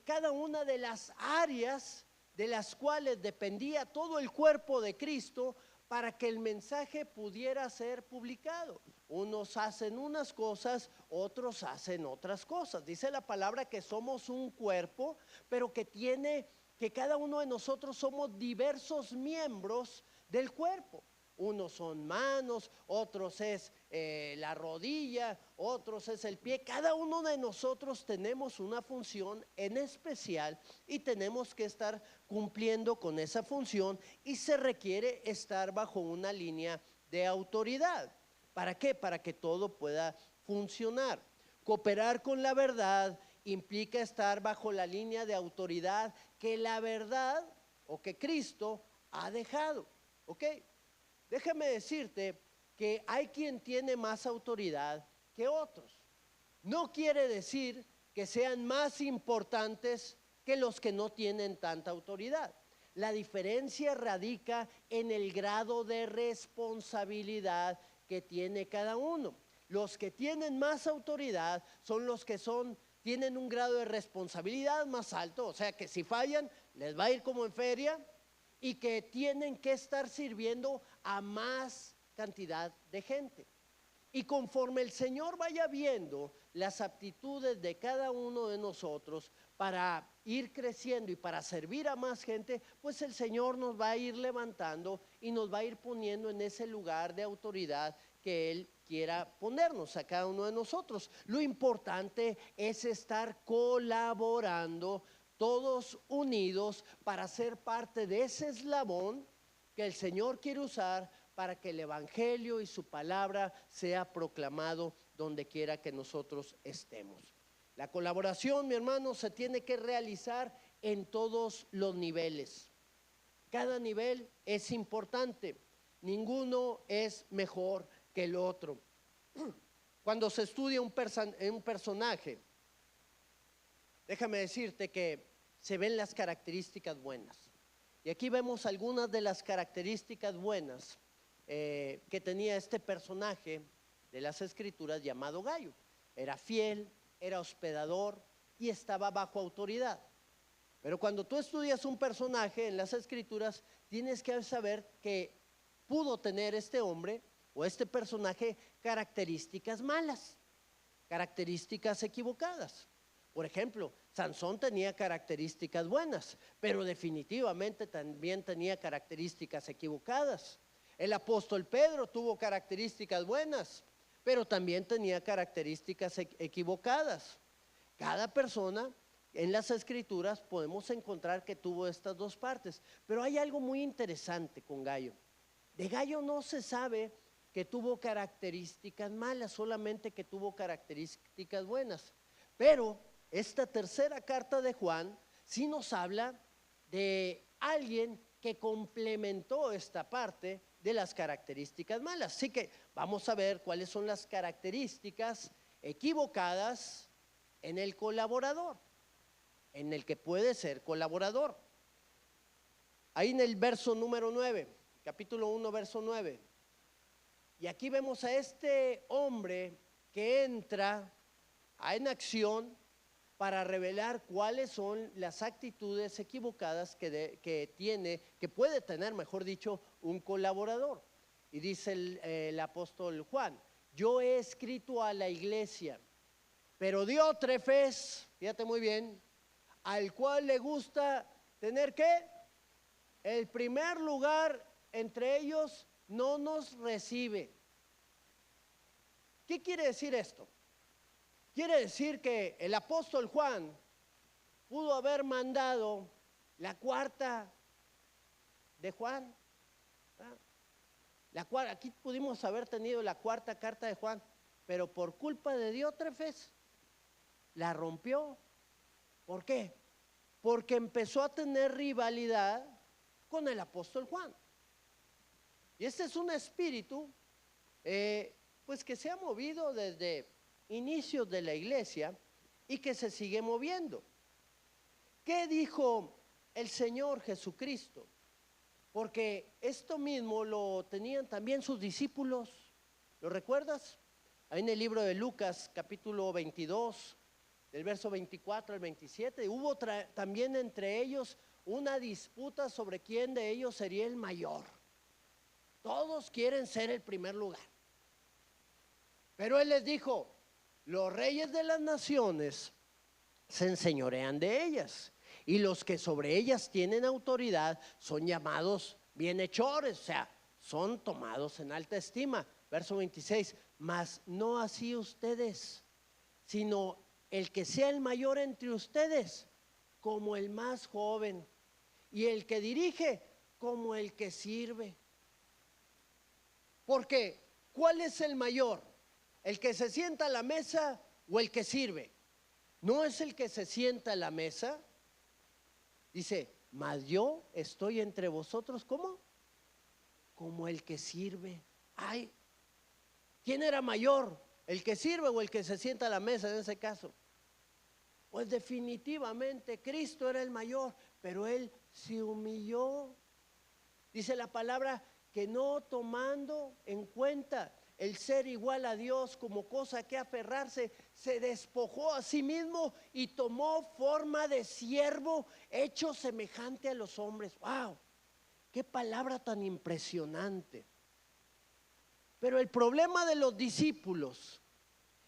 S1: cada una de las áreas de las cuales dependía todo el cuerpo de Cristo para que el mensaje pudiera ser publicado. Unos hacen unas cosas, otros hacen otras cosas. Dice la palabra que somos un cuerpo, pero que cada uno de nosotros somos diversos miembros del cuerpo. Unos son manos, otros es la rodilla, otros es el pie. Cada uno de nosotros tenemos una función en especial y tenemos que estar cumpliendo con esa función y se requiere estar bajo una línea de autoridad. ¿Para qué? Para que todo pueda funcionar. Cooperar con la verdad implica estar bajo la línea de autoridad que la verdad o que Cristo ha dejado. ¿Ok? Déjame decirte que hay quien tiene más autoridad que otros. No quiere decir que sean más importantes que los que no tienen tanta autoridad. La diferencia radica en el grado de responsabilidad que tiene cada uno. Los que tienen más autoridad son los que tienen un grado de responsabilidad más alto, o sea que si fallan les va a ir como en feria, y que tienen que estar sirviendo a más cantidad de gente. Y conforme el Señor vaya viendo las aptitudes de cada uno de nosotros para ir creciendo y para servir a más gente, pues el Señor nos va a ir levantando y nos va a ir poniendo en ese lugar de autoridad que Él quiera ponernos a cada uno de nosotros. Lo importante es estar colaborando todos unidos para ser parte de ese eslabón que el Señor quiere usar para que el evangelio y su palabra sea proclamado donde quiera que nosotros estemos. La colaboración, mi hermano, se tiene que realizar en todos los niveles. Cada nivel es importante, ninguno es mejor que el otro. Cuando se estudia un personaje, déjame decirte que se ven las características buenas. Y aquí vemos algunas de las características buenas que tenía este personaje de las Escrituras llamado Gallo. Era fiel, era hospedador y estaba bajo autoridad. Pero cuando tú estudias un personaje en las Escrituras, tienes que saber que pudo tener este hombre o este personaje características malas, características equivocadas. Por ejemplo, Sansón tenía características buenas, pero definitivamente también tenía características equivocadas. El apóstol Pedro tuvo características buenas, pero también tenía características equivocadas. Cada persona en las Escrituras podemos encontrar que tuvo estas dos partes, pero hay algo muy interesante con Gallo. De Gallo no se sabe que tuvo características malas, solamente que tuvo características buenas. Pero esta tercera carta de Juan sí nos habla de alguien que complementó esta parte de las características malas. Así que vamos a ver cuáles son las características equivocadas en el colaborador, en el que puede ser colaborador. Ahí en el verso número 9, capítulo 1, verso 9. Y aquí vemos a este hombre que entra en acción para revelar cuáles son las actitudes equivocadas que puede tener, mejor dicho, un colaborador. Y dice el apóstol Juan: yo he escrito a la iglesia, pero Diótrefes, fíjate muy bien, al cual le gusta tener ¿qué? El primer lugar entre ellos, no nos recibe. ¿Qué quiere decir esto? Quiere decir que el apóstol Juan pudo haber mandado la cuarta de Juan. Aquí pudimos haber tenido la cuarta carta de Juan, pero por culpa de Diótrefes la rompió. ¿Por qué? Porque empezó a tener rivalidad con el apóstol Juan. Y este es un espíritu pues que se ha movido desde inicios de la iglesia y que se sigue moviendo. ¿Qué dijo el Señor Jesucristo? Porque esto mismo lo tenían también sus discípulos. ¿Lo recuerdas? Ahí en el libro de Lucas, capítulo 22, del verso 24 al 27, hubo también entre ellos una disputa sobre quién de ellos sería el mayor. Todos quieren ser el primer lugar. Pero Él les dijo: los reyes de las naciones se enseñorean de ellas, y los que sobre ellas tienen autoridad son llamados bienhechores, o sea, son tomados en alta estima. Verso 26, mas no así ustedes, sino el que sea el mayor entre ustedes como el más joven, y el que dirige como el que sirve. Porque ¿cuál es el mayor? ¿El que se sienta a la mesa o el que sirve? ¿No es el que se sienta a la mesa? Dice: mas yo estoy entre vosotros, ¿cómo? Como el que sirve. Ay, ¿quién era mayor? ¿El que sirve o el que se sienta a la mesa en ese caso? Pues definitivamente Cristo era el mayor, pero Él se humilló. Dice la palabra que no tomando en cuenta el ser igual a Dios como cosa que aferrarse, se despojó a sí mismo y tomó forma de siervo, hecho semejante a los hombres. ¡Wow! ¡Qué palabra tan impresionante! Pero el problema de los discípulos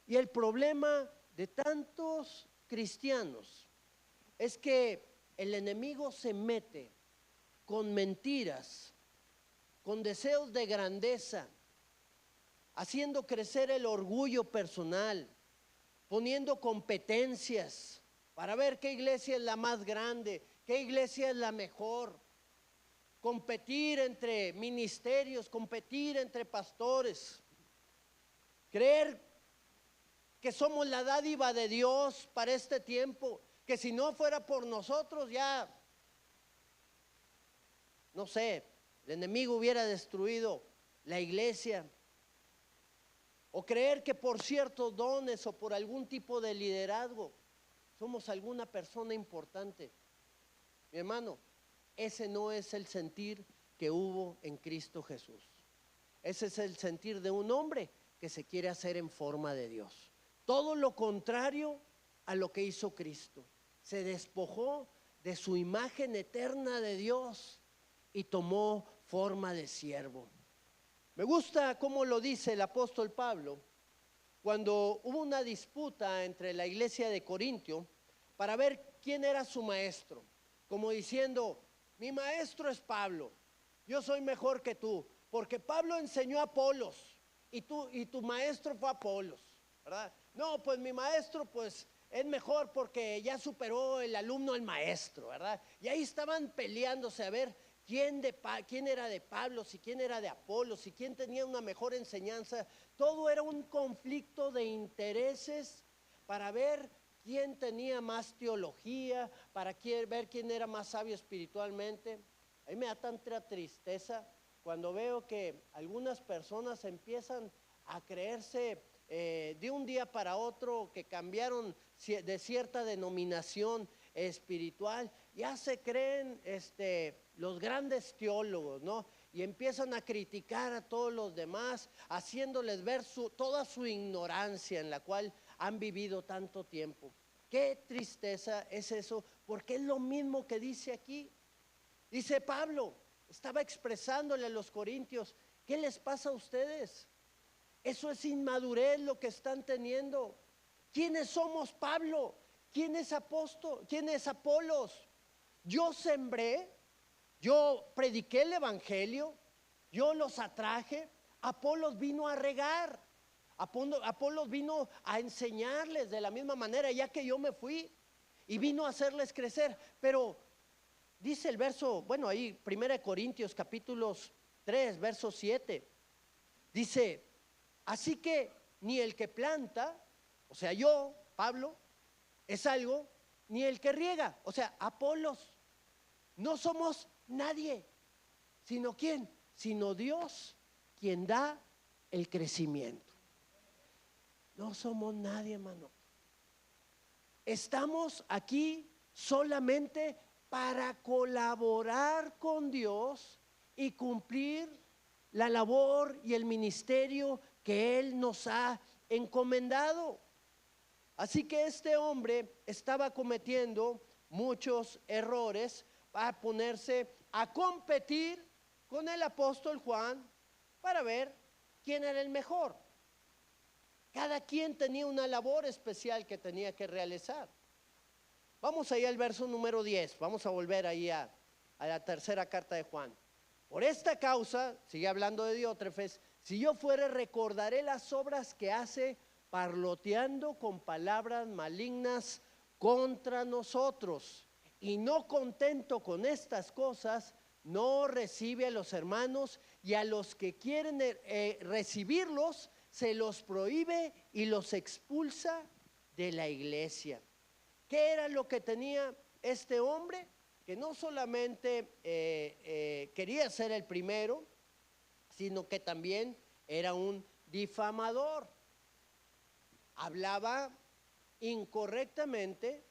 S1: y el problema de tantos cristianos es que el enemigo se mete con mentiras, con deseos de grandeza, haciendo crecer el orgullo personal, poniendo competencias para ver qué iglesia es la más grande, qué iglesia es la mejor, competir entre ministerios, competir entre pastores, creer que somos la dádiva de Dios para este tiempo, que si no fuera por nosotros ya, no sé, el enemigo hubiera destruido la iglesia. O creer que por ciertos dones o por algún tipo de liderazgo somos alguna persona importante. Mi hermano, ese no es el sentir que hubo en Cristo Jesús. Ese es el sentir de un hombre que se quiere hacer en forma de Dios. Todo lo contrario a lo que hizo Cristo. Se despojó de su imagen eterna de Dios y tomó forma de siervo. Me gusta cómo lo dice el apóstol Pablo cuando hubo una disputa entre la iglesia de Corintio para ver quién era su maestro, como diciendo: mi maestro es Pablo, yo soy mejor que tú, porque Pablo enseñó a Apolos y tu maestro fue Apolos, ¿verdad? No, pues mi maestro pues es mejor porque ya superó el alumno al maestro, ¿verdad? Y ahí estaban peleándose a ver quién era de Pablo, si quién era de Apolos, si quién tenía una mejor enseñanza. Todo era un conflicto de intereses para ver quién tenía más teología, para ver quién era más sabio espiritualmente. A mí me da tanta tristeza cuando veo que algunas personas empiezan a creerse de un día para otro, que cambiaron de cierta denominación espiritual, ya se creen los grandes teólogos, ¿no? Y empiezan a criticar a todos los demás, haciéndoles ver toda su ignorancia en la cual han vivido tanto tiempo. Qué tristeza es eso, porque es lo mismo que dice aquí. Dice Pablo, estaba expresándole a los corintios, ¿qué les pasa a ustedes? Eso es inmadurez lo que están teniendo. ¿Quiénes somos, Pablo? ¿Quién es apóstol? ¿Quién es Apolos? Yo sembré, yo prediqué el evangelio, yo los atraje. Apolos vino a regar, Apolos vino a enseñarles de la misma manera, ya que yo me fui, y vino a hacerles crecer. Pero dice el verso, bueno, ahí 1 Corintios capítulos 3, verso 7, dice, así que ni el que planta, o sea yo, Pablo, es algo, ni el que riega, o sea, Apolos, no somos nadie, sino ¿quién? Sino Dios, quien da el crecimiento. No somos nadie, hermano. Estamos aquí solamente para colaborar con Dios y cumplir la labor y el ministerio que Él nos ha encomendado. Así que este hombre estaba cometiendo muchos errores para ponerse a competir con el apóstol Juan para ver quién era el mejor. Cada quien tenía una labor especial que tenía que realizar. Vamos ahí al verso número 10, vamos a volver ahí a la tercera carta de Juan. Por esta causa, sigue hablando de Diótrefes, si yo fuere recordaré las obras que hace parloteando con palabras malignas contra nosotros. Y no contento con estas cosas, no recibe a los hermanos, y a los que quieren recibirlos, se los prohíbe y los expulsa de la iglesia. ¿Qué era lo que tenía este hombre? Que no solamente quería ser el primero, sino que también era un difamador. Hablaba incorrectamente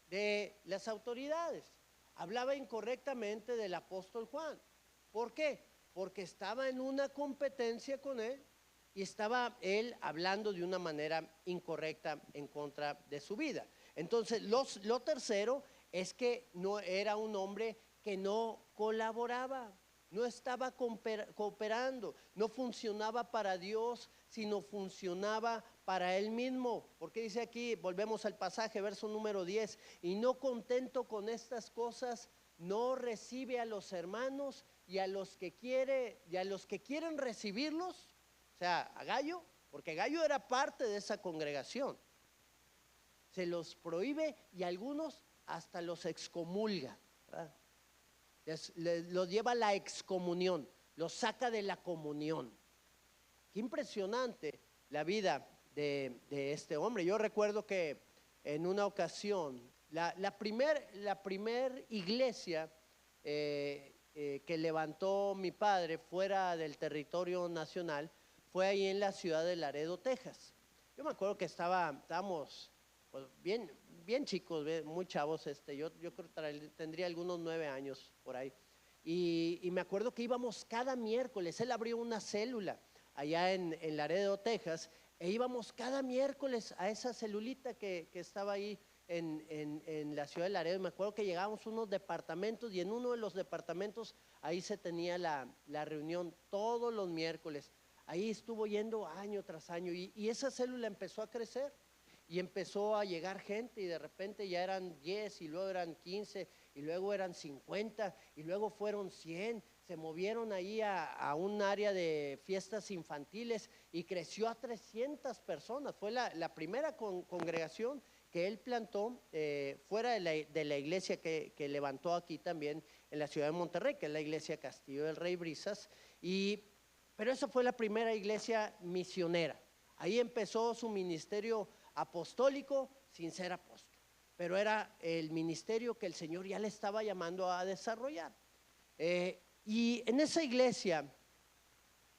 S1: de las autoridades, hablaba incorrectamente del apóstol Juan. ¿Por qué? Porque estaba en una competencia con él y estaba él hablando de una manera incorrecta en contra de su vida. Entonces, lo tercero es que no era un hombre que no colaboraba, no estaba cooperando, no funcionaba para Dios, sino funcionaba para él mismo. Porque dice aquí, volvemos al pasaje, verso número 10, y no contento con estas cosas, no recibe a los hermanos y a los que quieren recibirlos, o sea, a Gallo, porque Gallo era parte de esa congregación. Se los prohíbe y algunos hasta los excomulga, ¿verdad? Los lleva a la excomunión, los saca de la comunión. Qué impresionante la vida de este hombre. Yo recuerdo que en una ocasión, la primer iglesia que levantó mi padre fuera del territorio nacional fue ahí en la ciudad de Laredo, Texas. Yo me acuerdo que estábamos pues, bien chicos, muy chavos. Yo creo que tendría algunos 9 años por ahí. Y me acuerdo que íbamos cada miércoles. Él abrió una célula allá en Laredo, Texas, e íbamos cada miércoles a esa celulita que estaba ahí en la ciudad de Laredo. Me acuerdo que llegábamos a unos departamentos y en uno de los departamentos ahí se tenía la reunión todos los miércoles. Ahí estuvo yendo año tras año y esa célula empezó a crecer y empezó a llegar gente y de repente ya eran 10 y luego eran 15 y luego eran 50 y luego fueron 100. Se movieron ahí a un área de fiestas infantiles y creció a 300 personas. Fue la primera congregación que él plantó fuera de la iglesia que levantó aquí también en la ciudad de Monterrey, que es la iglesia Castillo del Rey Brisas. Pero esa fue la primera iglesia misionera. Ahí empezó su ministerio apostólico sin ser apóstol, pero era el ministerio que el Señor ya le estaba llamando a desarrollar. Y en esa iglesia,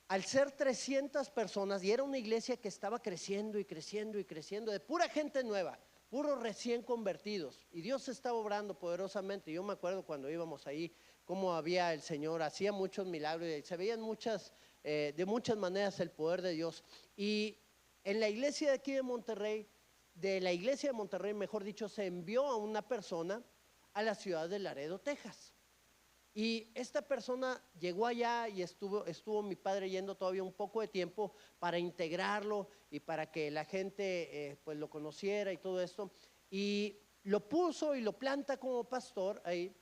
S1: al ser 300 personas, y era una iglesia que estaba creciendo y creciendo y creciendo, de pura gente nueva, puros recién convertidos. Y Dios estaba obrando poderosamente. Yo me acuerdo cuando íbamos ahí, cómo había el Señor, hacía muchos milagros y se veían de muchas maneras el poder de Dios. Y en la iglesia de aquí de Monterrey, de la iglesia de Monterrey, mejor dicho, se envió a una persona a la ciudad de Laredo, Texas. Y esta persona llegó allá y estuvo mi padre yendo todavía un poco de tiempo para integrarlo y para que la gente pues lo conociera y todo esto. Y lo puso y lo planta como pastor ahí.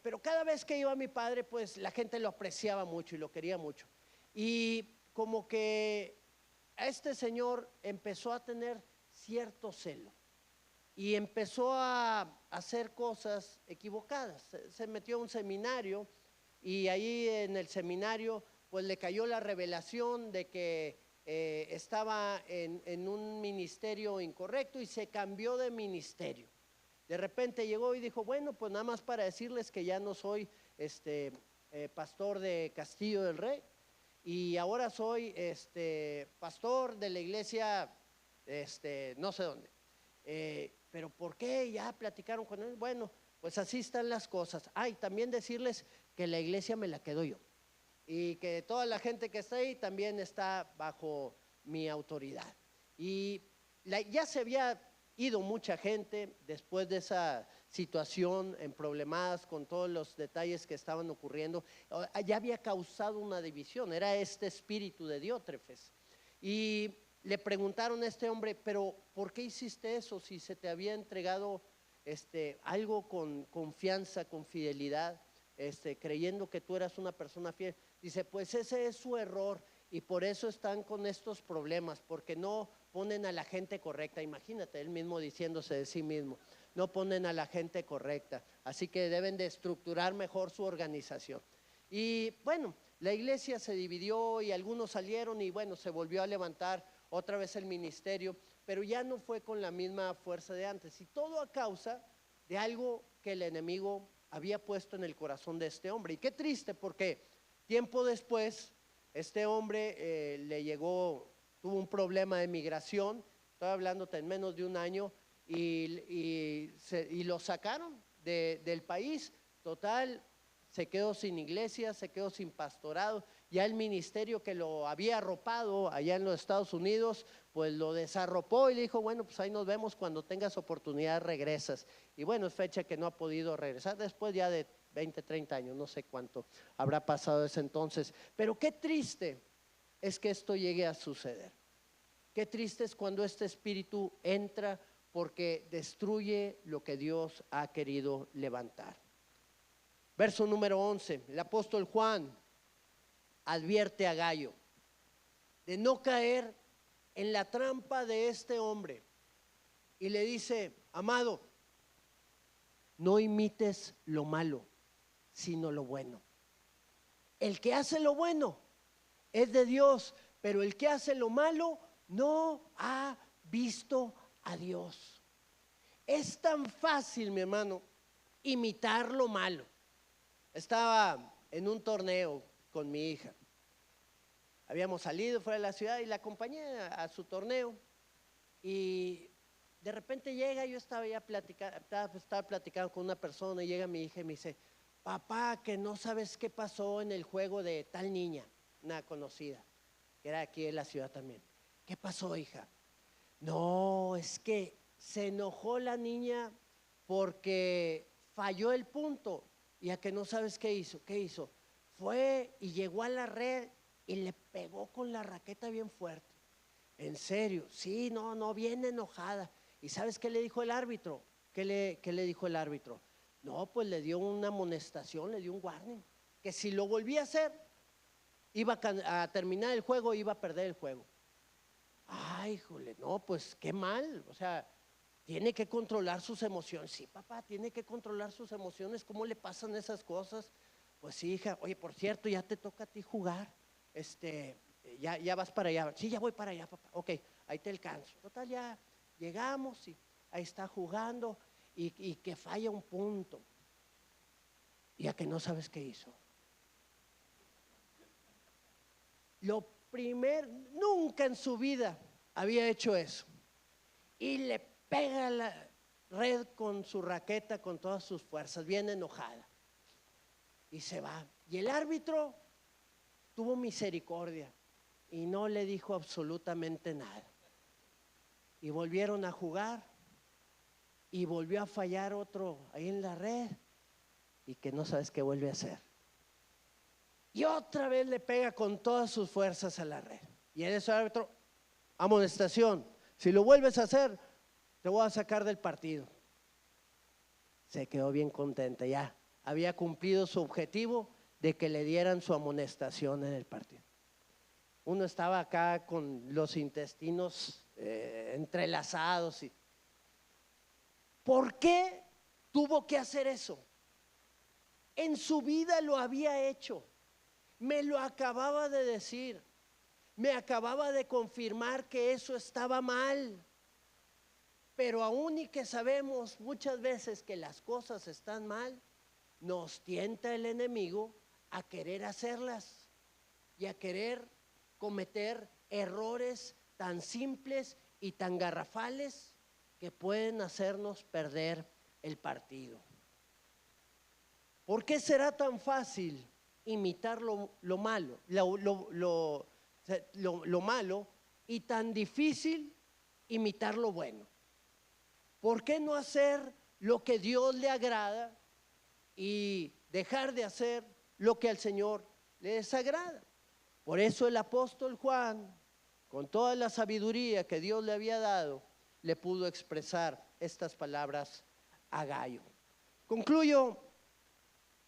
S1: Pero cada vez que iba mi padre, pues la gente lo apreciaba mucho y lo quería mucho. Y como que a este señor empezó a tener cierto celo y empezó a hacer cosas equivocadas. Se metió a un seminario y ahí en el seminario pues le cayó la revelación de que estaba en un ministerio incorrecto y se cambió de ministerio. De repente llegó y dijo, bueno, pues nada más para decirles que ya no soy pastor de Castillo del Rey y ahora soy pastor de la iglesia no sé dónde. Pero ¿por qué? Ya platicaron con él. Bueno, pues así están las cosas. Y también decirles que la iglesia me la quedo yo y que toda la gente que está ahí también está bajo mi autoridad. Y ya se había ido mucha gente después de esa situación en problemadas con todos los detalles que estaban ocurriendo. Ya había causado una división, era este espíritu de Diótrefes. Y le preguntaron a este hombre, pero ¿por qué hiciste eso si se te había entregado algo con confianza, con fidelidad, creyendo que tú eras una persona fiel? Dice, pues ese es su error y por eso están con estos problemas, porque no ponen a la gente correcta. Imagínate, él mismo diciéndose de sí mismo, no ponen a la gente correcta, así que deben de estructurar mejor su organización. Y bueno, la iglesia se dividió y algunos salieron y bueno, se volvió a levantar otra vez el ministerio, pero ya no fue con la misma fuerza de antes. Y todo a causa de algo que el enemigo había puesto en el corazón de este hombre. Y qué triste, porque tiempo después este hombre tuvo un problema de migración, estoy hablándote en menos de un año, y lo sacaron del país. Total, se quedó sin iglesia, se quedó sin pastorado. Ya el ministerio que lo había arropado allá en los Estados Unidos, pues lo desarropó y le dijo, bueno, pues ahí nos vemos, cuando tengas oportunidad regresas. Y bueno, es fecha que no ha podido regresar después ya de 20, 30 años, no sé cuánto habrá pasado ese entonces. Pero qué triste es que esto llegue a suceder. Qué triste es cuando este espíritu entra, porque destruye lo que Dios ha querido levantar. Verso número 11, el apóstol Juan advierte a Gayo de no caer en la trampa de este hombre y le dice, amado, no imites lo malo, sino lo bueno. El que hace lo bueno es de Dios, pero el que hace lo malo no ha visto a Dios. Es tan fácil, mi hermano, imitar lo malo. Estaba en un torneo con mi hija. Habíamos salido fuera de la ciudad y la acompañé a su torneo. Y de repente llega, yo estaba platicando con una persona y llega mi hija y me dice, papá, que no sabes qué pasó en el juego de tal niña, una conocida, que era aquí en la ciudad también. ¿Qué pasó, hija? No, es que se enojó la niña porque falló el punto. ¿Y a que no sabes qué hizo? ¿Qué hizo? Fue y llegó a la red y le pegó con la raqueta bien fuerte. ¿En serio? Sí, no, bien enojada. ¿Y sabes qué le dijo el árbitro? ¿Qué le dijo el árbitro? No, pues le dio una amonestación, le dio un warning, que si lo volvía a hacer, iba a terminar el juego, iba a perder el juego. Ay, híjole, no, pues qué mal. O sea, tiene que controlar sus emociones. Sí, papá, tiene que controlar sus emociones. ¿Cómo le pasan esas cosas? Pues sí, hija. Oye, por cierto, ya te toca a ti jugar. Ya vas para allá. Sí, ya voy para allá, papá. Ok, ahí te alcanzo. Total, ya llegamos y ahí está jugando y que falla un punto. Y a que no sabes qué hizo. Nunca en su vida había hecho eso. Y le pega la red con su raqueta con todas sus fuerzas, bien enojada, y se va. Y el árbitro tuvo misericordia y no le dijo absolutamente nada. Y volvieron a jugar y volvió a fallar otro ahí en la red, y que no sabes qué vuelve a hacer. Y otra vez le pega con todas sus fuerzas a la red. Y en ese árbitro, amonestación, si lo vuelves a hacer, te voy a sacar del partido. Se quedó bien contenta, ya había cumplido su objetivo de que le dieran su amonestación en el partido. Uno estaba acá con los intestinos entrelazados. ¿Por qué tuvo que hacer eso? En su vida lo había hecho. Me lo acababa de decir. Me acababa de confirmar que eso estaba mal. Pero aún y que sabemos muchas veces que las cosas están mal, nos tienta el enemigo a querer hacerlas y a querer cometer errores tan simples y tan garrafales que pueden hacernos perder el partido. ¿Por qué será tan fácil imitar lo malo, lo malo, y tan difícil imitar lo bueno? ¿Por qué no hacer lo que Dios le agrada y dejar de hacer lo que al Señor le desagrada? Por eso el apóstol Juan, con toda la sabiduría que Dios le había dado, le pudo expresar estas palabras a Gayo. Concluyo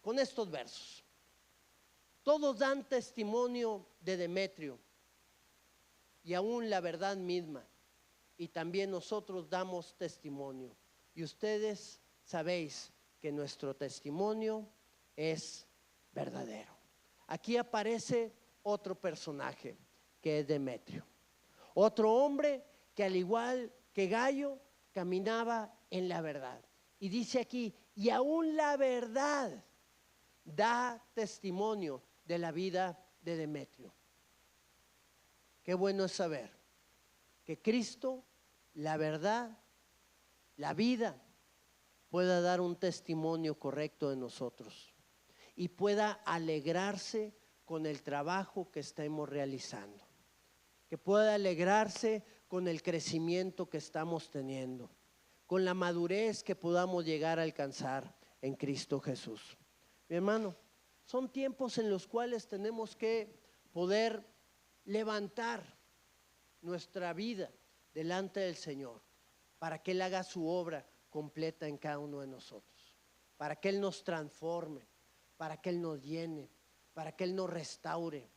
S1: con estos versos. Todos dan testimonio de Demetrio y aún la verdad misma, y también nosotros damos testimonio. Y ustedes sabéis que nuestro testimonio es verdadero. Aquí aparece otro personaje que es Demetrio, otro hombre que al igual que Gayo caminaba en la verdad. Y dice aquí, y aún la verdad da testimonio de la vida de Demetrio. Qué bueno es saber que Cristo, la verdad, la vida, pueda dar un testimonio correcto de nosotros y pueda alegrarse con el trabajo que estemos realizando, que pueda alegrarse con el crecimiento que estamos teniendo, con la madurez que podamos llegar a alcanzar en Cristo Jesús. Mi hermano, son tiempos en los cuales tenemos que poder levantar nuestra vida delante del Señor para que Él haga su obra completa en cada uno de nosotros, para que Él nos transforme, para que Él nos llene, para que Él nos restaure,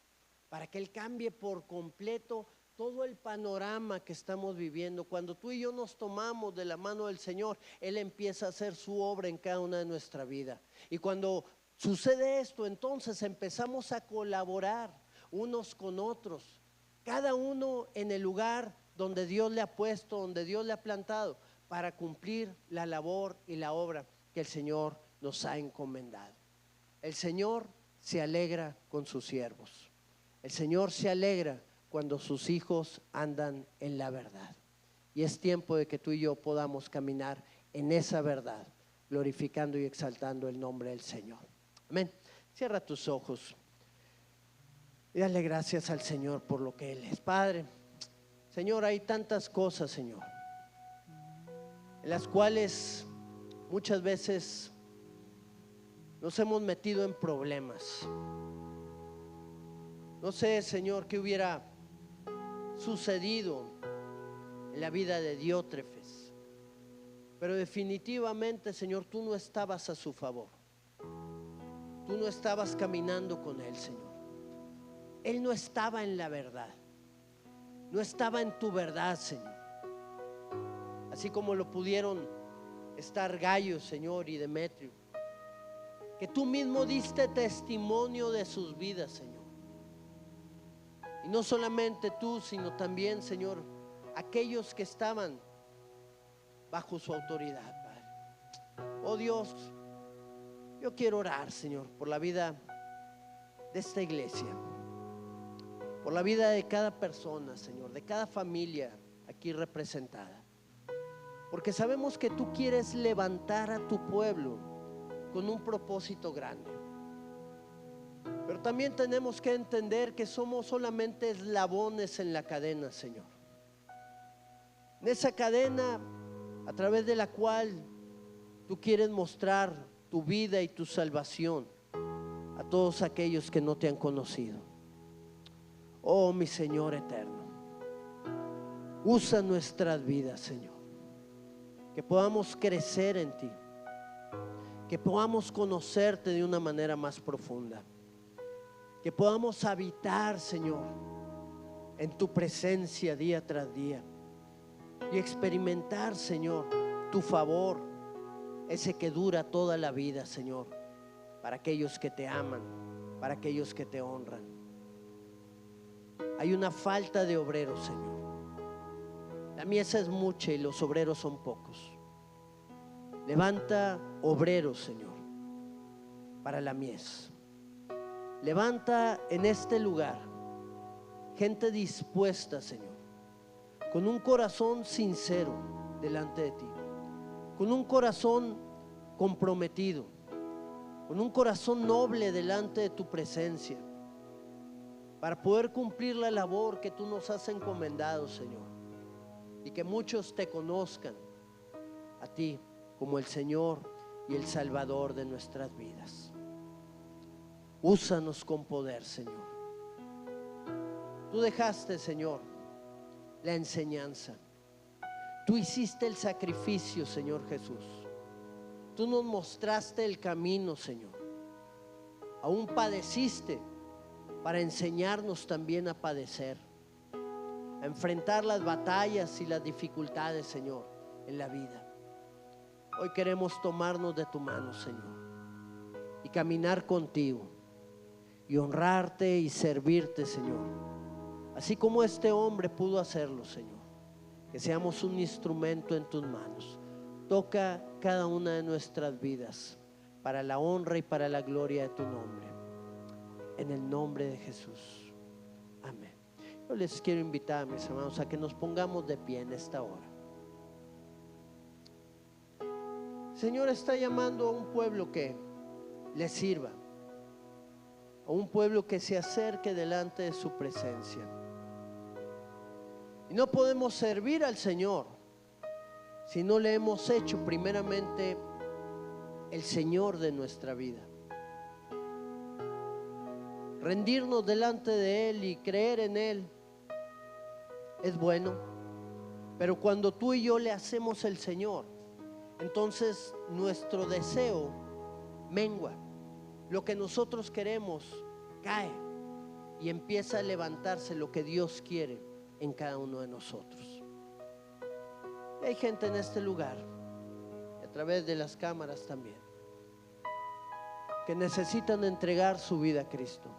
S1: para que Él cambie por completo todo el panorama que estamos viviendo. Cuando tú y yo nos tomamos de la mano del Señor, Él empieza a hacer su obra en cada una de nuestra vida. Y cuando sucede esto, entonces empezamos a colaborar unos con otros, cada uno en el lugar donde Dios le ha puesto, donde Dios le ha plantado, para cumplir la labor y la obra que el Señor nos ha encomendado. El Señor se alegra con sus siervos. El Señor se alegra cuando sus hijos andan en la verdad. Y es tiempo de que tú y yo podamos caminar en esa verdad, glorificando y exaltando el nombre del Señor. Amén. Cierra tus ojos y dale gracias al Señor por lo que Él es. Padre, Señor, hay tantas cosas, Señor, en las cuales muchas veces nos hemos metido en problemas. No sé, Señor, qué hubiera sucedido en la vida de Diótrefes, pero definitivamente, Señor, tú no estabas a su favor. Tú no estabas caminando con él, Señor. Él no estaba en la verdad, no estaba en tu verdad, Señor. Así como lo pudieron estar Gayo, Señor, y Demetrio, que tú mismo diste testimonio de sus vidas, Señor. Y no solamente tú, sino también, Señor, aquellos que estaban bajo su autoridad, Padre. Oh Dios, yo quiero orar, Señor, por la vida de esta iglesia, por la vida de cada persona, Señor, de cada familia aquí representada. porque sabemos que tú quieres levantar a tu pueblo con un propósito grande. Pero también tenemos que entender que somos solamente eslabones en la cadena, Señor. En esa cadena a través de la cual tú quieres mostrar tu vida y tu salvación a todos aquellos que no te han conocido. Oh, mi Señor eterno, usa nuestras vidas, Señor, que podamos crecer en ti, que podamos conocerte de una manera más profunda, que podamos habitar, Señor, en tu presencia día tras día y experimentar, Señor, tu favor, ese que dura toda la vida, Señor, para aquellos que te aman, para aquellos que te honran. Hay una falta de obreros, Señor. La mies es mucha y los obreros son pocos. Levanta obreros, Señor, para la mies. Levanta en este lugar gente dispuesta, Señor, con un corazón sincero delante de ti, con un corazón comprometido, con un corazón noble delante de tu presencia, para poder cumplir la labor que tú nos has encomendado, Señor, y que muchos te conozcan a ti como el Señor y el Salvador de nuestras vidas. Úsanos con poder, Señor. Tú dejaste, Señor, la enseñanza. Tú hiciste el sacrificio, Señor Jesús. Tú nos mostraste el camino, Señor. Aún padeciste para enseñarnos también a padecer, a enfrentar las batallas y las dificultades, Señor, en la vida. Hoy queremos tomarnos de tu mano, Señor, y caminar contigo y honrarte y servirte, Señor, así como este hombre pudo hacerlo, Señor. Que seamos un instrumento en tus manos. Toca cada una de nuestras vidas para la honra y para la gloria de tu nombre, en el nombre de Jesús. Amén. Yo les quiero invitar, mis hermanos, a que nos pongamos de pie en esta hora. El Señor está llamando a un pueblo que le sirva, a un pueblo que se acerque delante de su presencia. Y no podemos servir al Señor si no le hemos hecho primeramente el Señor de nuestra vida. Rendirnos delante de Él y creer en Él es bueno, pero cuando tú y yo le hacemos el Señor, entonces nuestro deseo mengua. Lo que nosotros queremos cae y empieza a levantarse lo que Dios quiere en cada uno de nosotros. Hay gente en este lugar, a través de las cámaras también, que necesitan entregar su vida a Cristo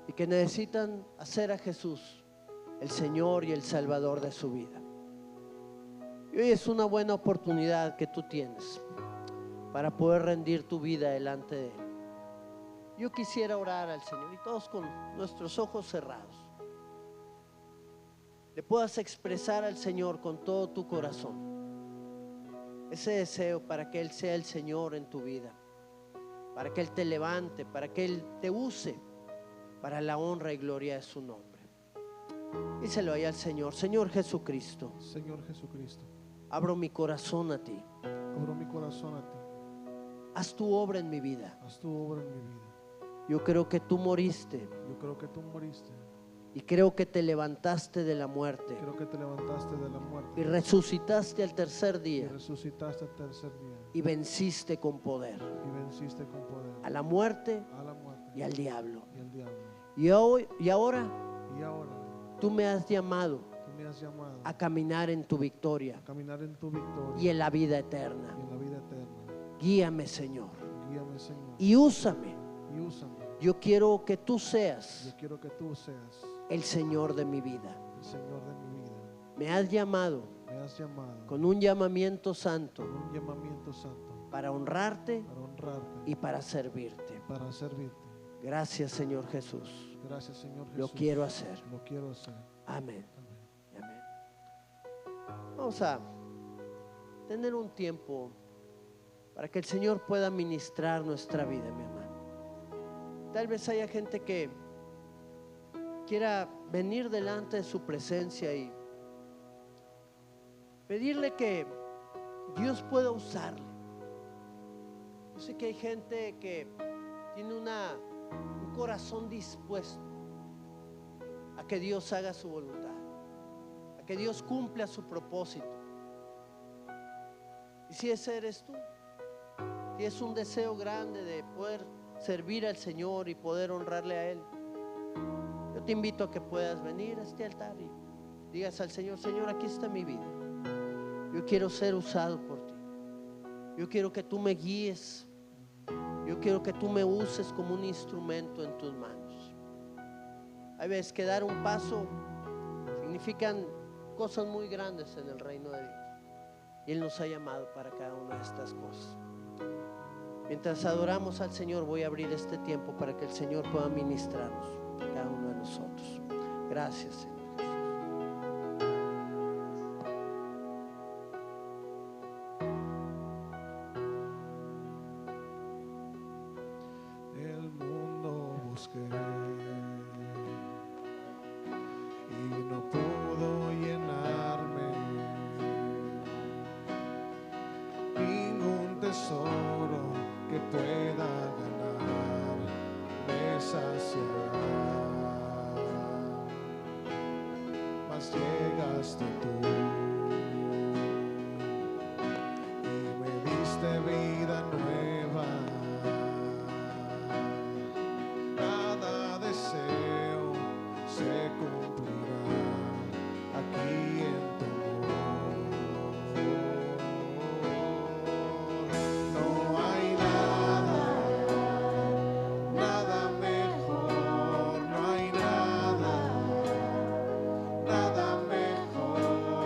S1: y que necesitan hacer a Jesús el Señor y el Salvador de su vida. Y hoy es una buena oportunidad que tú tienes para poder rendir tu vida delante de Él. Yo quisiera orar al Señor y todos con nuestros ojos cerrados le puedas expresar al Señor con todo tu corazón ese deseo para que Él sea el Señor en tu vida, para que Él te levante, para que Él te use para la honra y gloria de su nombre. Díselo ahí al Señor. Señor Jesucristo,
S2: Señor Jesucristo,
S1: abro mi corazón a ti.
S2: abro mi corazón a ti.
S1: Haz tu obra en mi vida.
S2: Haz tu obra en mi vida.
S1: Yo creo que tú moriste
S2: Yo creo que tú moriste.
S1: y creo que te levantaste de la muerte
S2: Creo que te levantaste de la muerte
S1: y resucitaste al tercer
S2: y
S1: día
S2: resucitaste el tercer día
S1: y venciste con poder
S2: y venciste con poder
S1: a la muerte
S2: a la muerte
S1: y al diablo.
S2: y al diablo.
S1: Y ahora
S2: Y ahora
S1: tú me has llamado
S2: tú me has llamado
S1: a caminar en tu victoria
S2: a caminar en tu victoria
S1: y en la vida eterna.
S2: y en la vida eterna.
S1: Guíame, Señor,
S2: Guíame, Señor,
S1: y úsame.
S2: y úsame.
S1: Yo quiero que tú
S2: Yo
S1: seas
S2: quiero que tú seas
S1: el Señor de mi vida.
S2: el Señor de mi vida.
S1: Me has llamado
S2: Me has llamado
S1: con un llamamiento santo
S2: con un llamamiento santo
S1: para honrarte
S2: para honrarte
S1: y para servirte.
S2: para servirte.
S1: Gracias, Señor Jesús.
S2: Gracias, Señor Jesús.
S1: Lo quiero hacer.
S2: Lo quiero hacer.
S1: Amén.
S2: Amén.
S1: Amén. Vamos a tener un tiempo para que el Señor pueda ministrar nuestra vida, mi hermano. Tal vez haya gente que quiera venir delante de su presencia y pedirle que Dios pueda usarle. Yo sé que hay gente que tiene un corazón dispuesto a que Dios haga su voluntad, a que Dios cumpla su propósito. Y si ese eres tú, si es un deseo grande de poder servir al Señor y poder honrarle a Él, yo te invito a que puedas venir a este altar y digas al Señor: Señor, aquí está mi vida. Yo quiero ser usado por ti. Yo quiero que tú me guíes. Yo quiero que tú me uses como un instrumento en tus manos. Hay veces que dar un paso significan cosas muy grandes en el reino de Dios. Y Él nos ha llamado para cada una de estas cosas. Mientras adoramos al Señor, voy a abrir este tiempo para que el Señor pueda ministrarnos a cada uno de nosotros. Gracias, Señor Jesús.
S2: El mundo busqué y no pudo llenarme. Ningún tesoro que pueda ganar me saciará. Mas llegaste tú y me diste vida nueva. Cada deseo se cumplirá aquí en tu amor. No hay nada mejor, no hay nada mejor.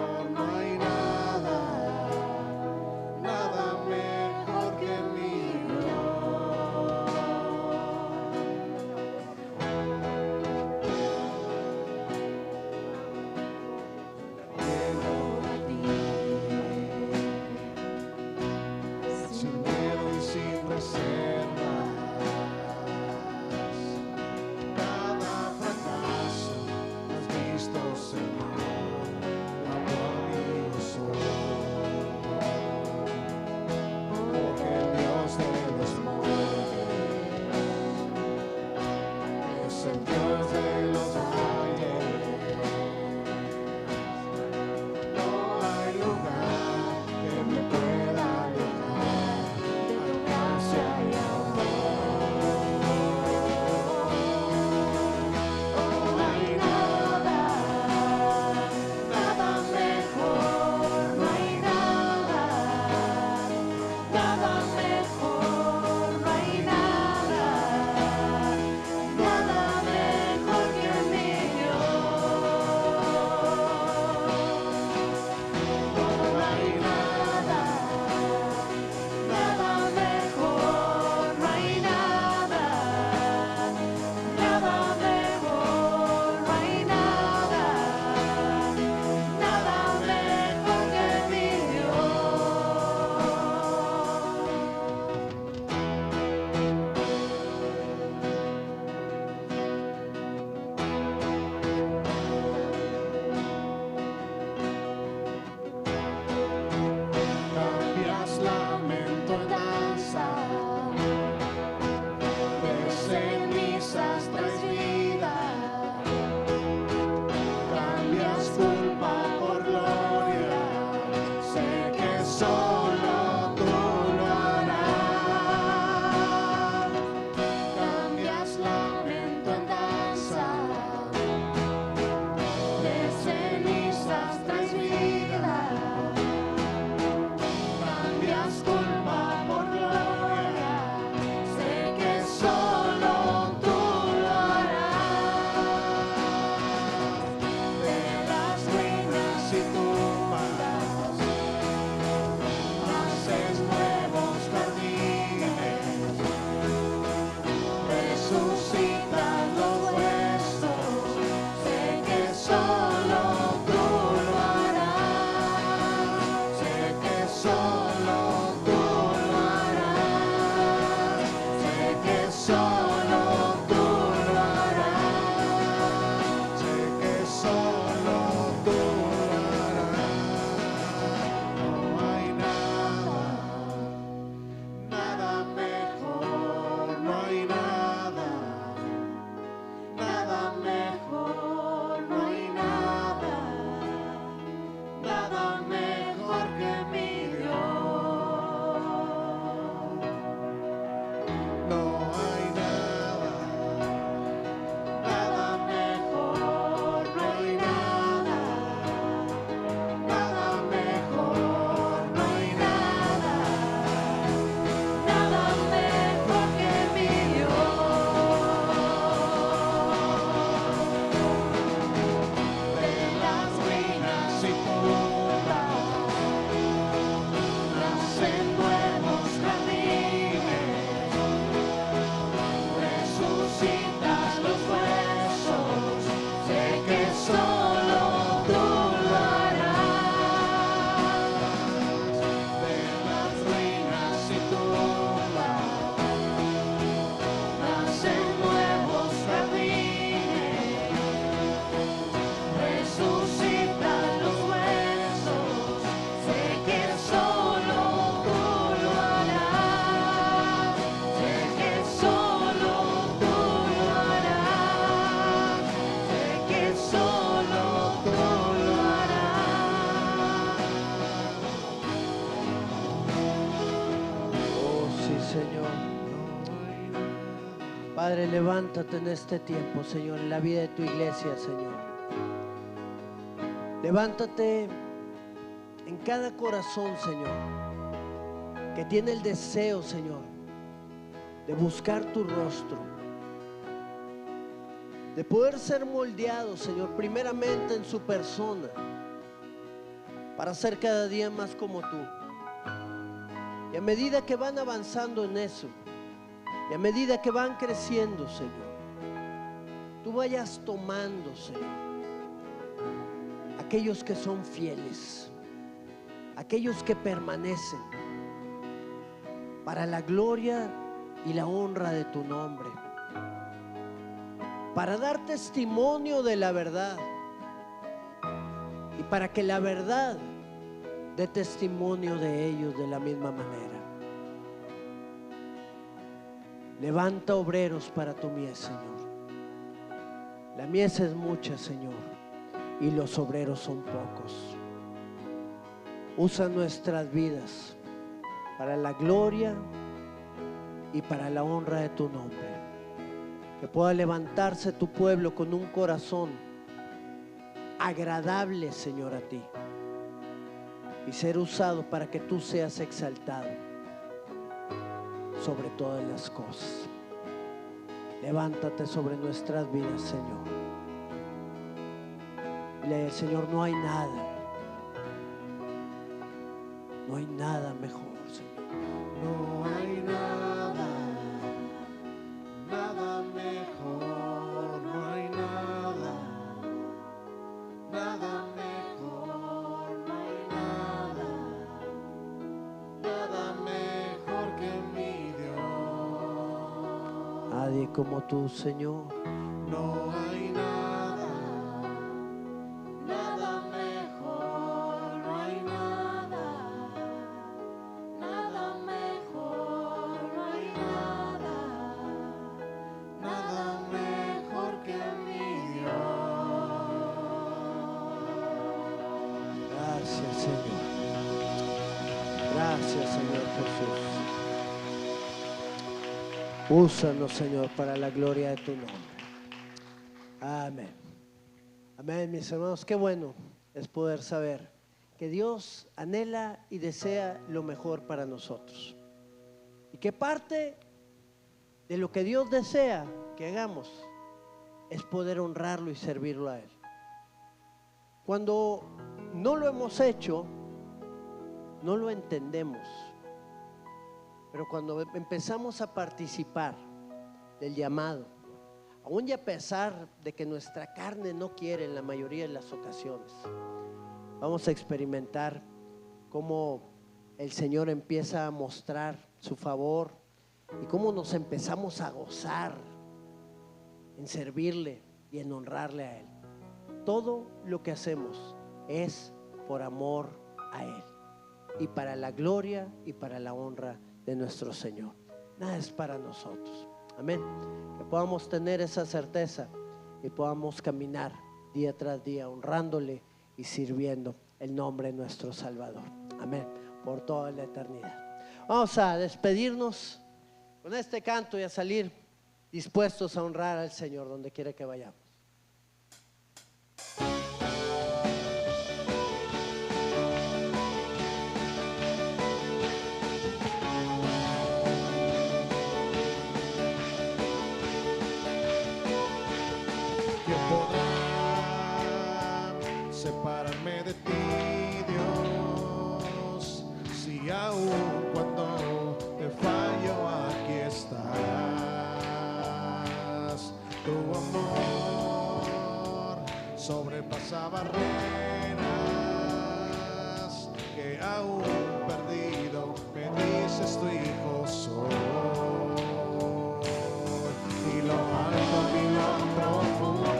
S1: Señor. Padre, levántate en este tiempo, Señor, en la vida de tu iglesia, Señor. Levántate en cada corazón, Señor, que tiene el deseo, Señor, de buscar tu rostro, de poder ser moldeado, Señor, primeramente en su persona, para ser cada día más como tú. Y a medida que van avanzando en eso, y a medida que van creciendo, Señor, tú vayas tomando, Señor, aquellos que son fieles, aquellos que permanecen para la gloria y la honra de tu nombre, para dar testimonio de la verdad y para que la verdad dé testimonio de ellos de la misma manera. Levanta obreros para tu mies, Señor. La mies es mucha, Señor, y los obreros son pocos. Usa nuestras vidas para la gloria y para la honra de tu nombre. Que pueda levantarse tu pueblo con un corazón agradable, Señor, a ti, y ser usado para que tú seas exaltado sobre todas las cosas. Levántate sobre nuestras vidas, Señor. Dile al Señor, no hay nada mejor, Señor.
S2: No hay nada, nada mejor, no hay nada, nada mejor, no hay nada, nada mejor que mi Dios.
S1: Nadie como tú, Señor.
S2: No hay nada, nada mejor, no hay nada, nada mejor, no hay nada, nada mejor que mi Dios.
S1: Gracias, Señor. Gracias, Señor Jesús. Úsanos, Señor, para la gloria de tu nombre. Amén. Amén, mis hermanos. Qué bueno es poder saber que Dios anhela y desea lo mejor para nosotros. Y que parte de lo que Dios desea que hagamos es poder honrarlo y servirlo a Él. Cuando no lo hemos hecho, no lo entendemos. Pero cuando empezamos a participar del llamado, aún y a pesar de que nuestra carne no quiere en la mayoría de las ocasiones, vamos a experimentar cómo el Señor empieza a mostrar su favor y cómo nos empezamos a gozar en servirle y en honrarle a Él. Todo lo que hacemos es por amor a Él y para la gloria y para la honra de nuestro Señor. Nada es para nosotros. Amén. Que podamos tener esa certeza y podamos caminar día tras día honrándole y sirviendo el nombre de nuestro Salvador. Amén. Por toda la eternidad. Vamos a despedirnos con este canto y a salir dispuestos a honrar al Señor donde quiera que vayamos.
S2: Separarme de ti, Dios, si aún cuando te fallo aquí estás. Tu amor sobrepasa barreras, que aún perdido me dices tu hijo soy. Y lo alto y lo profundo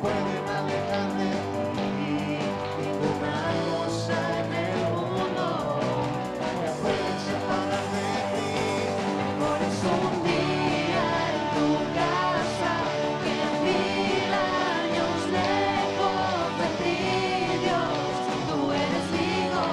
S2: pueden alejar de ti, ninguna cosa en el mundo me puede separar de ti. Por eso un día en tu casa, que 1000 años lejos de ti, Dios, tú eres digno.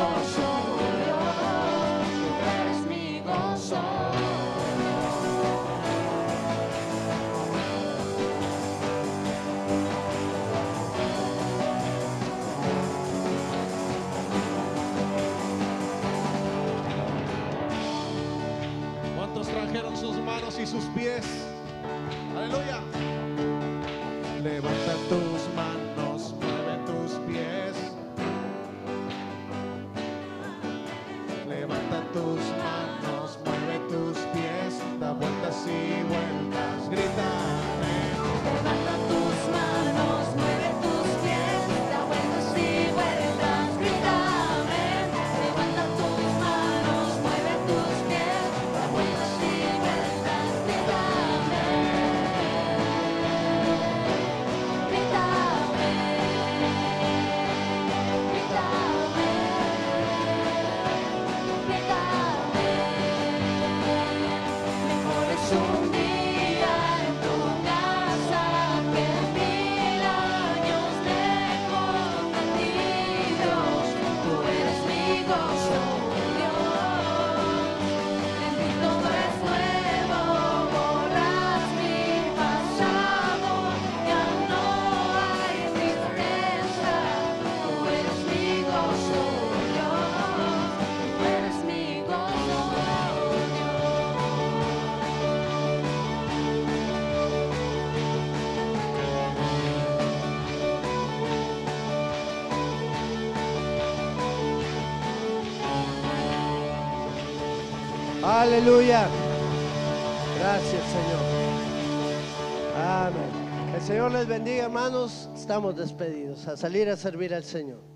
S2: gozo, Dios, tú eres mi gozo.
S3: ¿Cuántos trajeron sus manos y sus pies? Aleluya. Levanta tus manos, mueve tus pies. Levanta tus manos, mueve tus pies. Da vueltas y vueltas, grita amén.
S2: Levanta tus manos, mueve tus pies, da vueltas y vueltas, grita amén. Levanta tus manos, mueve tus pies, da vueltas y vueltas, grita amén. Grita amén. Grita amén. Grita amén. Mejor es un día en tu casa que 1000 años lejos de ti, Dios. Tú eres mi gozo, Dios. En ti todo es nuevo, borras mi pasado, ya no hay tristeza. Tú eres mi gozo, Dios. Tú eres mi gozo,
S1: Aleluya. Gracias, Señor. Amén. El Señor les bendiga, hermanos. Estamos despedidos a salir a servir al Señor.